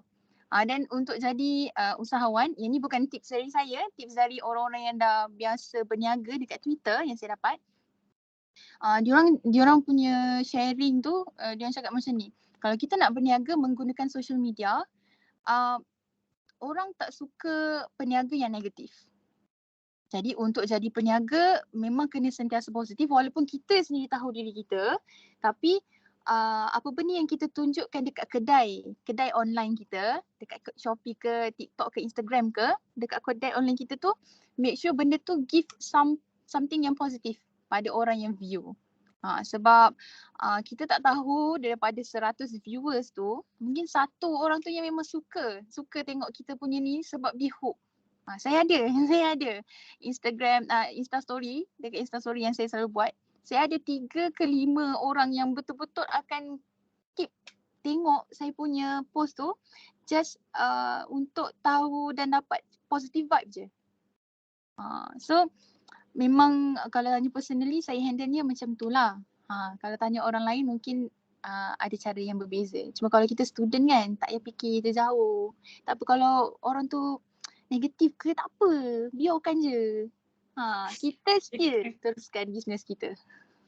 Dan untuk jadi usahawan, yang ni bukan tips dari saya, tips dari orang-orang yang dah biasa berniaga dekat Twitter yang saya dapat. Diorang punya sharing tu, diorang cakap macam ni. Kalau kita nak berniaga menggunakan social media, orang tak suka peniaga yang negatif. Jadi untuk jadi peniaga memang kena sentiasa positif walaupun kita sendiri tahu diri kita. Tapi apa benda yang kita tunjukkan dekat kedai online kita, dekat Shopee ke, TikTok ke, Instagram ke, dekat kedai online kita tu, make sure benda tu give something yang positif pada orang yang view. Sebab kita tak tahu daripada 100 viewers tu, mungkin satu orang tu yang memang suka tengok kita punya ni sebab dia hook. Saya ada Instagram, Insta story, dekat Insta story yang saya selalu buat. Saya ada 3 ke 5 orang yang betul-betul akan keep tengok saya punya post tu just untuk tahu dan dapat positive vibe je. So memang kalau tanya personally saya handle-nya macam tu lah. Kalau tanya orang lain mungkin ada cara yang berbeza. Cuma kalau kita student kan tak payah fikir jauh. Tak apa kalau orang tu negatif ke tak apa. Biarkan je. Kita still teruskan bisnes kita.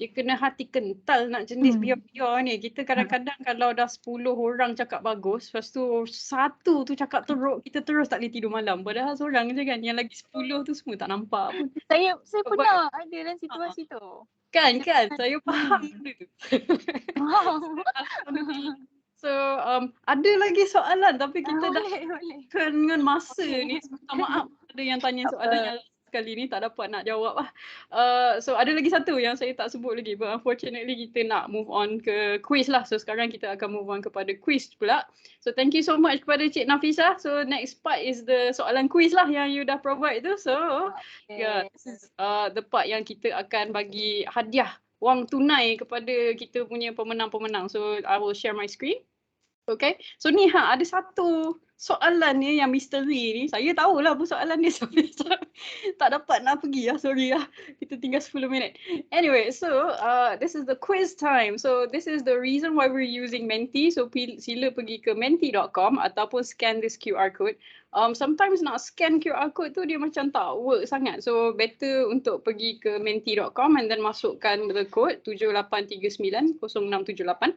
Dia kena hati kental nak jenis biar-biar ni. Kita kadang-kadang kalau dah 10 orang cakap bagus, lepas tu satu tu cakap teruk, kita terus tak boleh tidur malam. Padahal seorang je kan, yang lagi 10 tu semua tak nampak pun. Saya pernah ada dalam situasi tu. Kan, saya faham benda tu. Alhamdulillah. So, ada lagi soalan tapi kita dah boleh. dengan masa ni. Minta maaf ada yang tanya soalan yang kali ni tak dapat nak jawab lah. So ada lagi satu yang saya tak sebut lagi, but unfortunately kita nak move on ke quiz lah. So sekarang kita akan move on kepada quiz pula. So thank you so much kepada Cik Nafisa. So next part is the soalan quiz lah yang you dah provide tu. So yeah, this is the part yang kita akan bagi hadiah wang tunai kepada kita punya pemenang-pemenang. So I will share my screen. Okay, so ni ada satu soalan ni yang misteri ni. Saya tahulah apa soalan dia. Tak dapat nak pergi lah, sorry lah. Kita tinggal 10 minit. Anyway, so this is the quiz time. So this is the reason why we're using Menti. So sila pergi ke menti.com ataupun scan this QR code. Sometimes nak scan QR code tu dia macam tak work sangat. So better untuk pergi ke menti.com and then masukkan the code 78390678.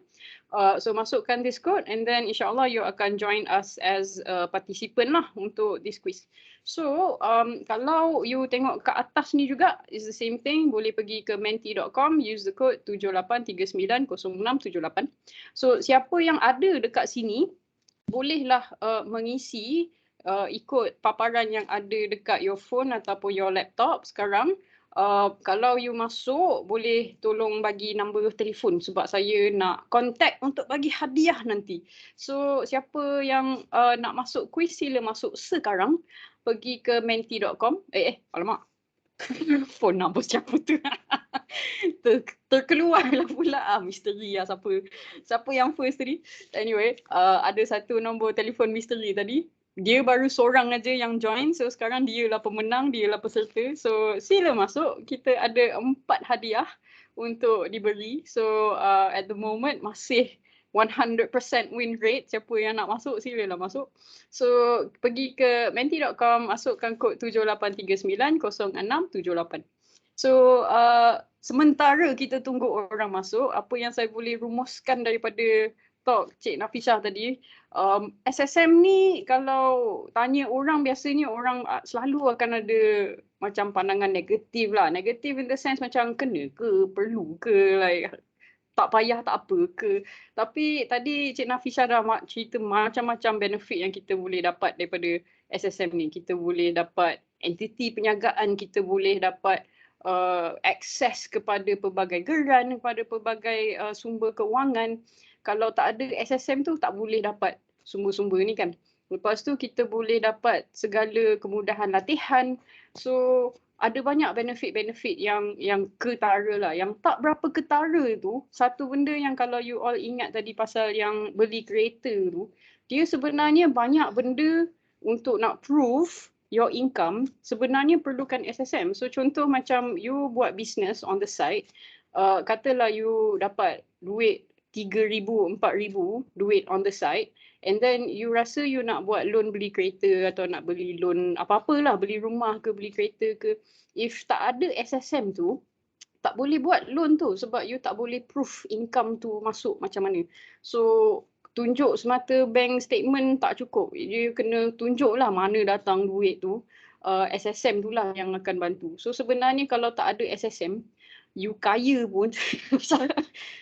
So masukkan this code and then insyaAllah you akan join us as a participant lah untuk this quiz. So kalau you tengok kat atas ni juga is the same thing. Boleh pergi ke menti.com, use the code 78390678. So siapa yang ada dekat sini bolehlah mengisi ikut paparan yang ada dekat your phone ataupun your laptop sekarang. Kalau you masuk, boleh tolong bagi nombor telefon sebab saya nak contact untuk bagi hadiah nanti. So siapa yang nak masuk quiz sila masuk sekarang. Pergi ke menti.com. Alamak. Phone nombor siapa tu? Terkeluarlah pula misteri lah siapa yang first tadi. Anyway, ada satu nombor telefon misteri tadi. Dia baru seorang aja yang join. So sekarang dia lah pemenang, dia lah peserta. So sila masuk. Kita ada 4 hadiah untuk diberi. So at the moment masih 100% win rate. Siapa yang nak masuk silalah masuk. So pergi ke menti.com, masukkan kod 78390678. So sementara kita tunggu orang masuk, apa yang saya boleh rumuskan daripada talk Cik Nafisa tadi, SSM ni kalau tanya orang, biasanya orang selalu akan ada macam pandangan negatif lah. Negatif in the sense macam kena ke, perlu ke, like tak payah tak apa ke. Tapi tadi Cik Nafisa dah cerita macam-macam benefit yang kita boleh dapat daripada SSM ni. Kita boleh dapat entiti penjagaan, kita boleh dapat akses kepada pelbagai geran, kepada pelbagai sumber kewangan. Kalau tak ada SSM tu tak boleh dapat sumber-sumber ni kan. Lepas tu kita boleh dapat segala kemudahan latihan. So ada banyak benefit-benefit yang ketara lah. Yang tak berapa ketara tu, satu benda yang kalau you all ingat tadi pasal yang beli kereta tu, dia sebenarnya banyak benda untuk nak prove your income sebenarnya perlukan SSM. So contoh macam you buat business on the side, katalah you dapat duit 3,000, 4,000 duit on the side, and then you rasa you nak buat loan beli kereta atau nak beli loan apa-apalah, beli rumah ke, beli kereta ke. If tak ada SSM tu, tak boleh buat loan tu sebab you tak boleh proof income tu masuk macam mana. So tunjuk semata bank statement tak cukup. You kena tunjuk lah mana datang duit tu. SSM tu lah yang akan bantu. So sebenarnya kalau tak ada SSM, you kaya pun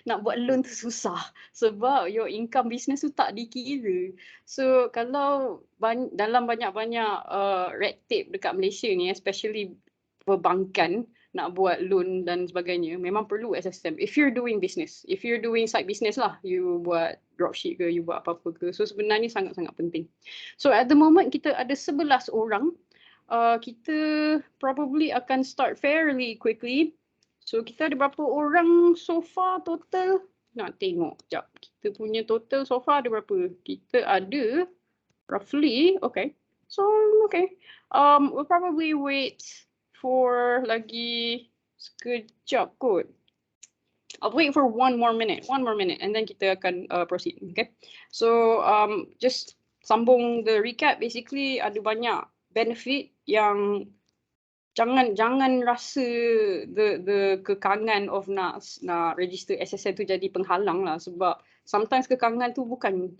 nak buat loan tu susah sebab your income business tu tak dikira. So kalau dalam banyak-banyak red tape dekat Malaysia ni, especially perbankan nak buat loan dan sebagainya, memang perlu SSM if you're doing business. If you're doing side business lah, you buat dropship ke, you buat apa-apa ke. So sebenarnya sangat-sangat penting. So at the moment kita ada 11 orang kita probably akan start fairly quickly. So kita ada berapa orang so far total? Nak tengok sekejap. Kita punya total so far ada berapa? Kita ada roughly, okay. So, okay. We'll probably wait for lagi sekejap kot. I'll wait for one more minute, and then kita akan proceed, okay? So, just sambung the recap, basically ada banyak benefit yang jangan rasa the kekangan of nak register SSM tu jadi penghalang lah, sebab sometimes kekangan tu bukan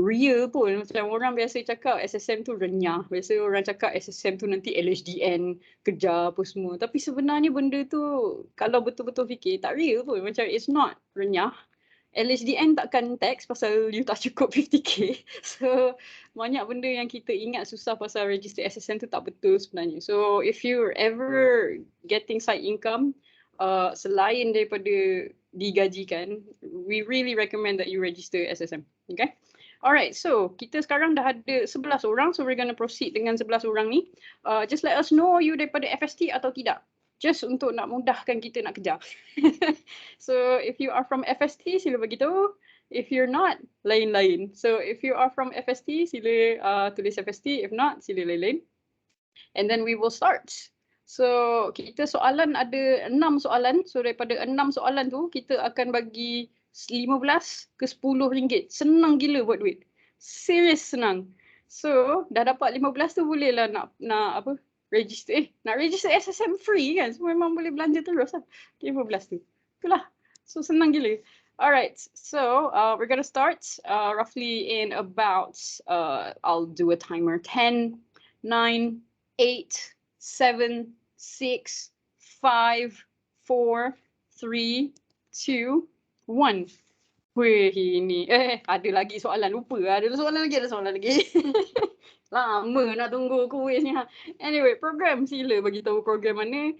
real pun. Macam orang biasa cakap SSM tu renyah. Biasa orang cakap SSM tu nanti LHDN kejar apa semua. Tapi sebenarnya benda tu kalau betul-betul fikir tak real pun. Macam it's not renyah. LHDN takkan tax pasal you tak cukup 50k. So banyak benda yang kita ingat susah pasal register SSM tu tak betul sebenarnya. So if you're ever getting side income selain daripada digajikan, we really recommend that you register SSM. Okay? Alright, so kita sekarang dah ada 11 orang, so we're going to proceed dengan 11 orang ni. Just let us know you daripada FST atau tidak. Just untuk nak mudahkan kita nak kejar. So if you are from FST, sila beritahu. If you're not, lain-lain. So if you are from FST, sila tulis FST. If not, sila lain-lain. And then we will start. So kita soalan ada 6 soalan. So daripada 6 soalan tu, kita akan bagi 15 ke 10 ringgit. Senang gila buat duit. Serius senang. So, dah dapat 15 tu bolehlah nak apa? Register. Nak register SSM free kan? So, memang boleh belanja terus lah. 15 tu. Itulah. So, senang gila. Alright. So, we're gonna start roughly in about, I'll do a timer. 10, 9, 8, 7, 6, 5, 4, 3, 2, 1. Weh, ini. Ada lagi soalan. Lupa. Ada soalan lagi. Lama nak tunggu kuisnya. Anyway, program. Sila bagi tahu program mana.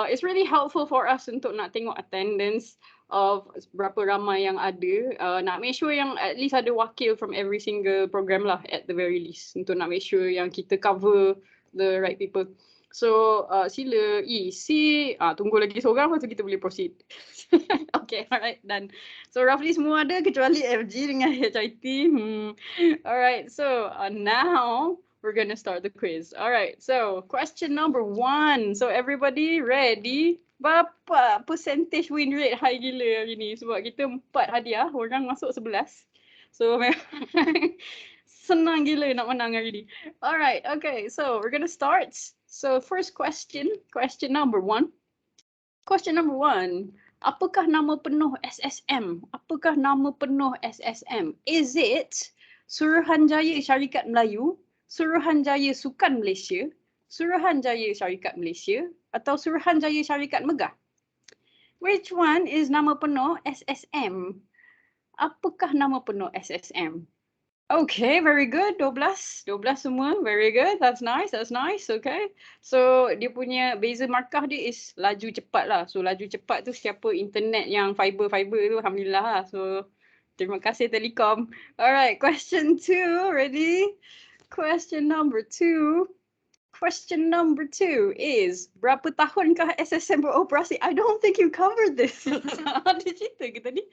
It's really helpful for us untuk nak tengok attendance of berapa ramai yang ada. Nak make sure yang at least ada wakil from every single program lah at the very least. Untuk nak make sure yang kita cover the right people. So, sila isi. Tunggu lagi seorang, lepas tu kita boleh proceed. Okay, alright, done. So, roughly semua ada kecuali FG dengan HIT. Alright, so now we're going to start the quiz. Alright, so question number 1. So, everybody ready? Berapa percentage win rate high gila hari ni? Sebab kita 4 hadiah, orang masuk 11. So, senang gila nak menang hari ni. Alright, okay, so we're going to start. So first question number 1. Question number 1. Apakah nama penuh SSM? Apakah nama penuh SSM? Is it Suruhanjaya Syarikat Melayu, Suruhanjaya Sukan Malaysia, Suruhanjaya Syarikat Malaysia, atau Suruhanjaya Syarikat Megah? Which one is nama penuh SSM? Apakah nama penuh SSM? Okay, very good. 12 semua. Very good. That's nice. Okay. So, dia punya beza markah dia is laju cepat lah. So, laju cepat tu siapa internet yang fiber tu, alhamdulillah lah. So, terima kasih Telekom. Alright, question 2. Ready? Question number 2. Question number 2 is, berapa tahunkah SSM beroperasi? I don't think you covered this. Ada cerita ke tadi?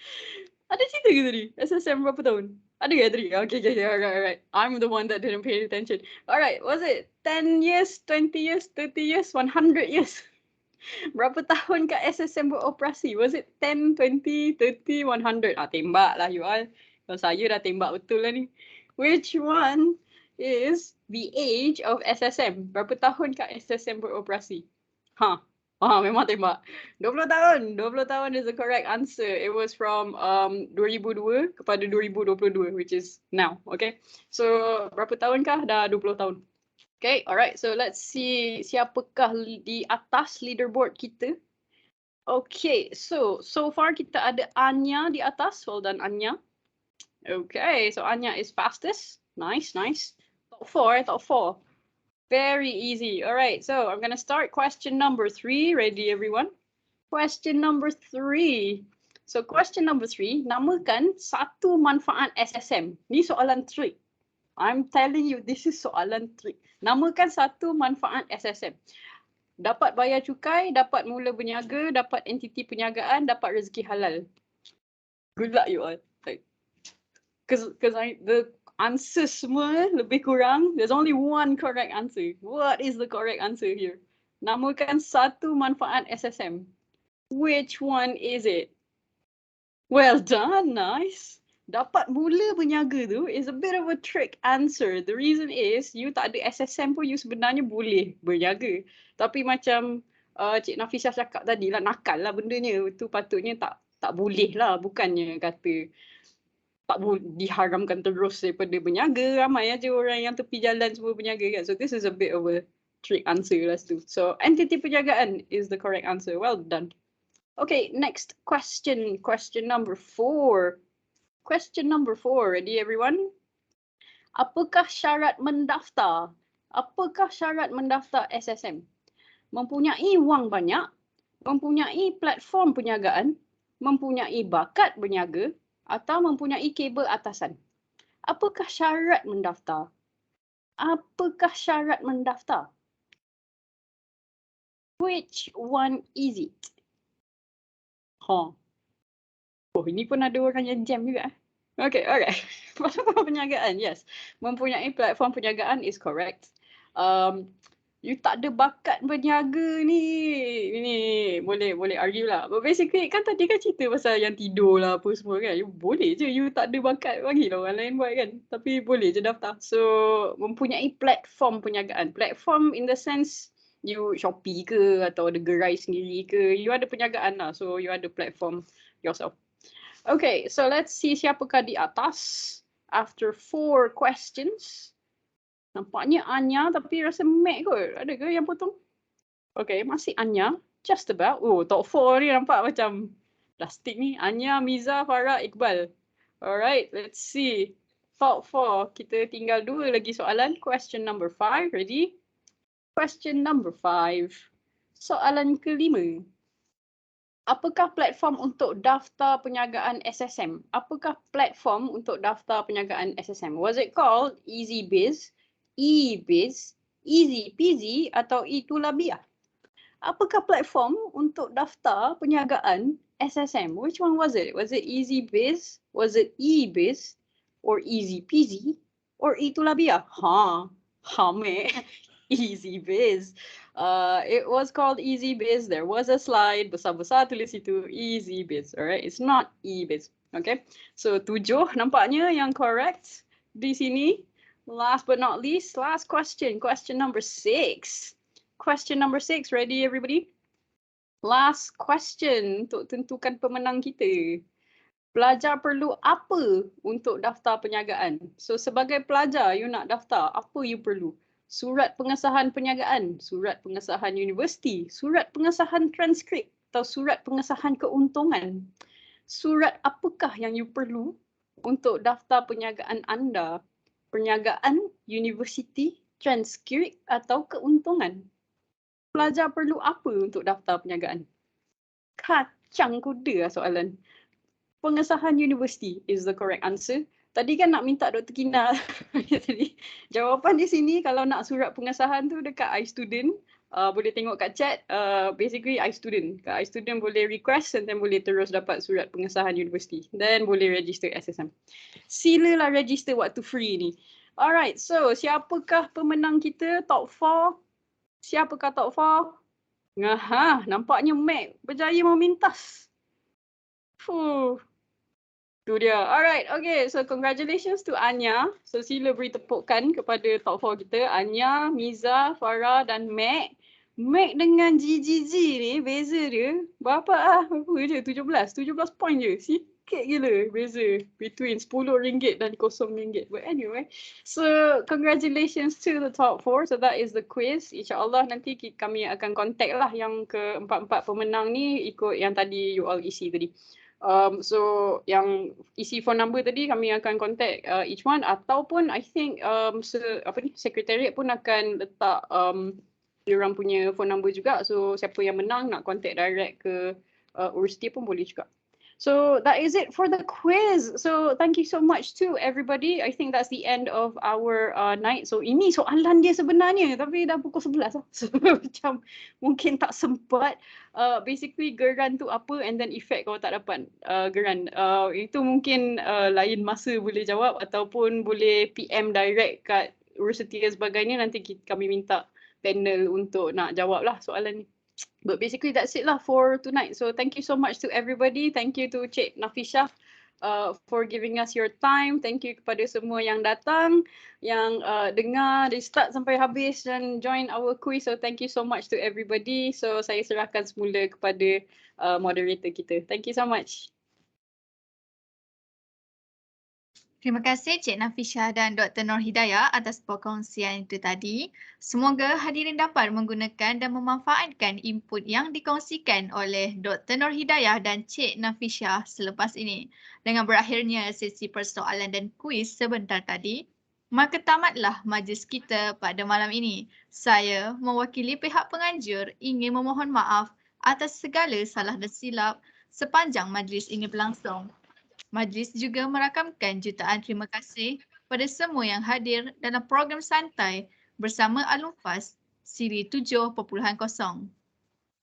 SSM berapa tahun? Ada ke tadi? Okay, alright. I'm the one that didn't pay attention. Alright, was it 10 years, 20 years, 30 years, 100 years? Berapa tahunkah SSM beroperasi? Was it 10, 20, 30, 100? Tembak lah you all. Kalau saya dah tembak betul lah ni. Which one is the age of SSM? Berapa tahunkah SSM beroperasi? Memang tembak. 20 tahun. 20 tahun is the correct answer. It was from 2002 kepada 2022, which is now. Okay. So, berapa tahunkah? Dah 20 tahun. Okay. Alright. So, let's see siapakah di atas leaderboard kita. Okay. So far kita ada Anya di atas. Well done, Anya. Okay. So, Anya is fastest. Nice. Top 4. Very easy. All right, so I'm going to start question number 3. Ready, everyone? Question number 3. So question number 3, namakan satu manfaat SSM. Ni soalan trick. I'm telling you, this is soalan trik. Namakan satu manfaat SSM. Dapat bayar cukai, dapat mula berniaga, dapat entiti perniagaan, dapat rezeki halal. Good luck you all. Like, because the answers semua lebih kurang, there's only one correct answer. What is the correct answer here? Namakan satu manfaat SSM. Which one is it? Well done, nice. Dapat mula berniaga tu is a bit of a trick answer. The reason is you tak ada SSM pun you sebenarnya boleh berniaga. Tapi macam Cik Nafisah cakap tadi lah, nakal lah bendanya. Itu patutnya tak boleh lah. Bukannya kata tak diharamkan terus daripada berniaga. Ramai aja orang yang tepi jalan semua berniaga kan. So this is a bit of a trick answer lah tu. So entiti perniagaan is the correct answer. Well done. Okay, next question. Question number 4. Question number 4. Ready everyone? Apakah syarat mendaftar? Apakah syarat mendaftar SSM? Mempunyai wang banyak, mempunyai platform perniagaan, mempunyai bakat berniaga atau mempunyai kabel atasan. Apakah syarat mendaftar? Apakah syarat mendaftar? Which one is it? Oh, ini pun ada orang yang jam juga. Okay. Platform perniagaan, yes. Mempunyai platform perniagaan is correct. You tak ada bakat berniaga ni boleh argue lah. But basically kan tadi kan cerita pasal yang tidur lah apa semua kan. You boleh je, you tak ada bakat bagilah orang lain buat kan. Tapi boleh je daftar. So mempunyai platform perniagaan. Platform in the sense you Shopee ke atau ada gerai sendiri ke. You ada perniagaan lah. So you ada platform yourself. Okay, so let's see siapakah di atas after 4 questions. Nampaknya Anya tapi rasa Mac kot. Ada ke yang potong? Okay, masih Anya. Just about. Oh, top 4 ni nampak macam plastik ni. Anya, Miza, Farah, Iqbal. Alright, let's see. Top 4. Kita tinggal 2 lagi soalan. Question number 5. Ready? Question number 5. Soalan kelima. Apakah platform untuk daftar perniagaan SSM? Apakah platform untuk daftar perniagaan SSM? Was it called EasyBiz, eBiz, EasyPeasy atau Itulabiah? Apakah platform untuk daftar perniagaan SSM? Which one was it? Was it EasyBiz? Was it eBiz? Or EasyPeasy? Or Itulabiah? Mate. EasyBiz. It was called EasyBiz. There was a slide besar-besar tulis itu EasyBiz. Alright, it's not eBiz. Okay, so 7 nampaknya yang correct di sini. Last but not least, last question. Question number 6. Question number 6. Ready everybody? Last question untuk tentukan pemenang kita. Pelajar perlu apa untuk daftar perniagaan? So sebagai pelajar you nak daftar, apa you perlu? Surat pengesahan perniagaan, surat pengesahan universiti, surat pengesahan transkrip atau surat pengesahan keuntungan. Surat apakah yang you perlu untuk daftar perniagaan anda? Perniagaan, universiti, transkrip atau keuntungan? Pelajar perlu apa untuk daftar perniagaan? Kacang kuda soalan. Pengesahan universiti is the correct answer. Tadi kan nak minta Dr. Kina. Tadi jawapan di sini kalau nak surat pengesahan tu dekat iStudent. Boleh tengok kat chat. Basically iStudent. Kat iStudent boleh request and then boleh terus dapat surat pengesahan universiti. Then boleh register SSM. Silalah register waktu free ni. Alright, so siapakah pemenang kita top 4? Siapakah top 4? Nampaknya Mac berjaya memintas. Tu dia. Alright, okay. So congratulations to Anya. So sila beri tepukan kepada top 4 kita. Anya, Miza, Farah dan Mac. Mac dengan GGG ni beza dia. Berapa je? 17 point je. Sikit gila beza between RM10 dan RM0. But anyway, so congratulations to the top 4. So that is the quiz. InsyaAllah nanti kami akan contact lah yang ke-4 pemenang ni ikut yang tadi you all isi tadi. So yang isi phone number tadi kami akan contact each one ataupun I think sekretariat pun akan letak diorang punya phone number juga. So siapa yang menang nak contact direct ke universiti pun boleh juga. So that is it for the quiz. So thank you so much to everybody. I think that's the end of our night. So ini soalan dia sebenarnya tapi dah pukul 11 lah. So macam mungkin tak sempat. Basically geran tu apa and then effect kalau tak dapat geran. Itu mungkin lain masa boleh jawab ataupun boleh PM direct kat University dan sebagainya. Nanti kami minta panel untuk nak jawab lah soalan ni. But basically that's it lah for tonight. So thank you so much to everybody. Thank you to Cik Nafisha for giving us your time. Thank you kepada semua yang datang, yang dengar dari start sampai habis dan join our quiz. So thank you so much to everybody. So saya serahkan semula kepada moderator kita. Thank you so much. Terima kasih Cik Nafisha dan Dr. Nur Hidayah atas perkongsian itu tadi. Semoga hadirin dapat menggunakan dan memanfaatkan input yang dikongsikan oleh Dr. Nur Hidayah dan Cik Nafisha selepas ini. Dengan berakhirnya sesi persoalan dan kuis sebentar tadi, maka tamatlah majlis kita pada malam ini. Saya mewakili pihak penganjur ingin memohon maaf atas segala salah dan silap sepanjang majlis ini berlangsung. Majlis juga merakamkan jutaan terima kasih pada semua yang hadir dalam program santai bersama Alumfas siri 7.0.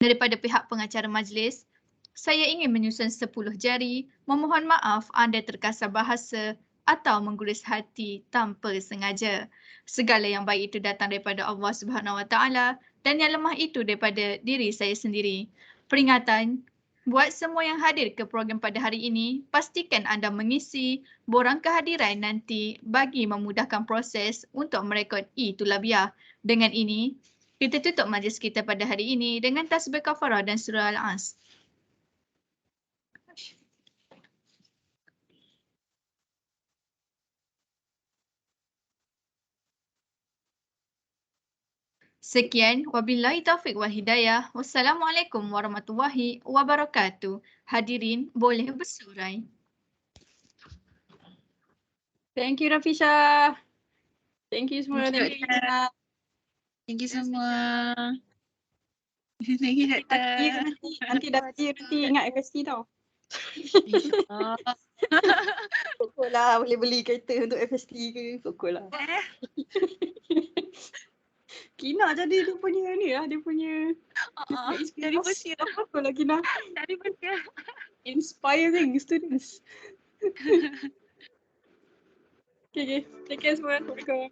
Daripada pihak pengacara majlis, saya ingin menyusun 10 jari memohon maaf anda terkasar bahasa atau mengguris hati tanpa sengaja. Segala yang baik itu datang daripada Allah Subhanahu Wa Taala dan yang lemah itu daripada diri saya sendiri. Peringatan, buat semua yang hadir ke program pada hari ini, pastikan anda mengisi borang kehadiran nanti bagi memudahkan proses untuk merekod e-tulabiah. Dengan ini, kita tutup majlis kita pada hari ini dengan tasbih kafarah dan surah Al-As. Sekian, wabillahi taufiq wal hidayah. Wassalamualaikum warahmatullahi wabarakatuh. Hadirin boleh bersurai. Thank you Nafisha. Thank you semua. Thank you, Doktor. Thank you semua. Thank you, Doktor. Nanti ingat FST tau. InsyaAllah. Pokok lah boleh beli kereta untuk FST ke. Pokok lah. Kina jadi dia punya ni lah. Dia punya Dari bersih lah. apa lah Kina. Dari bersih. Inspiring students. Okay. Take care semua. Assalamualaikum.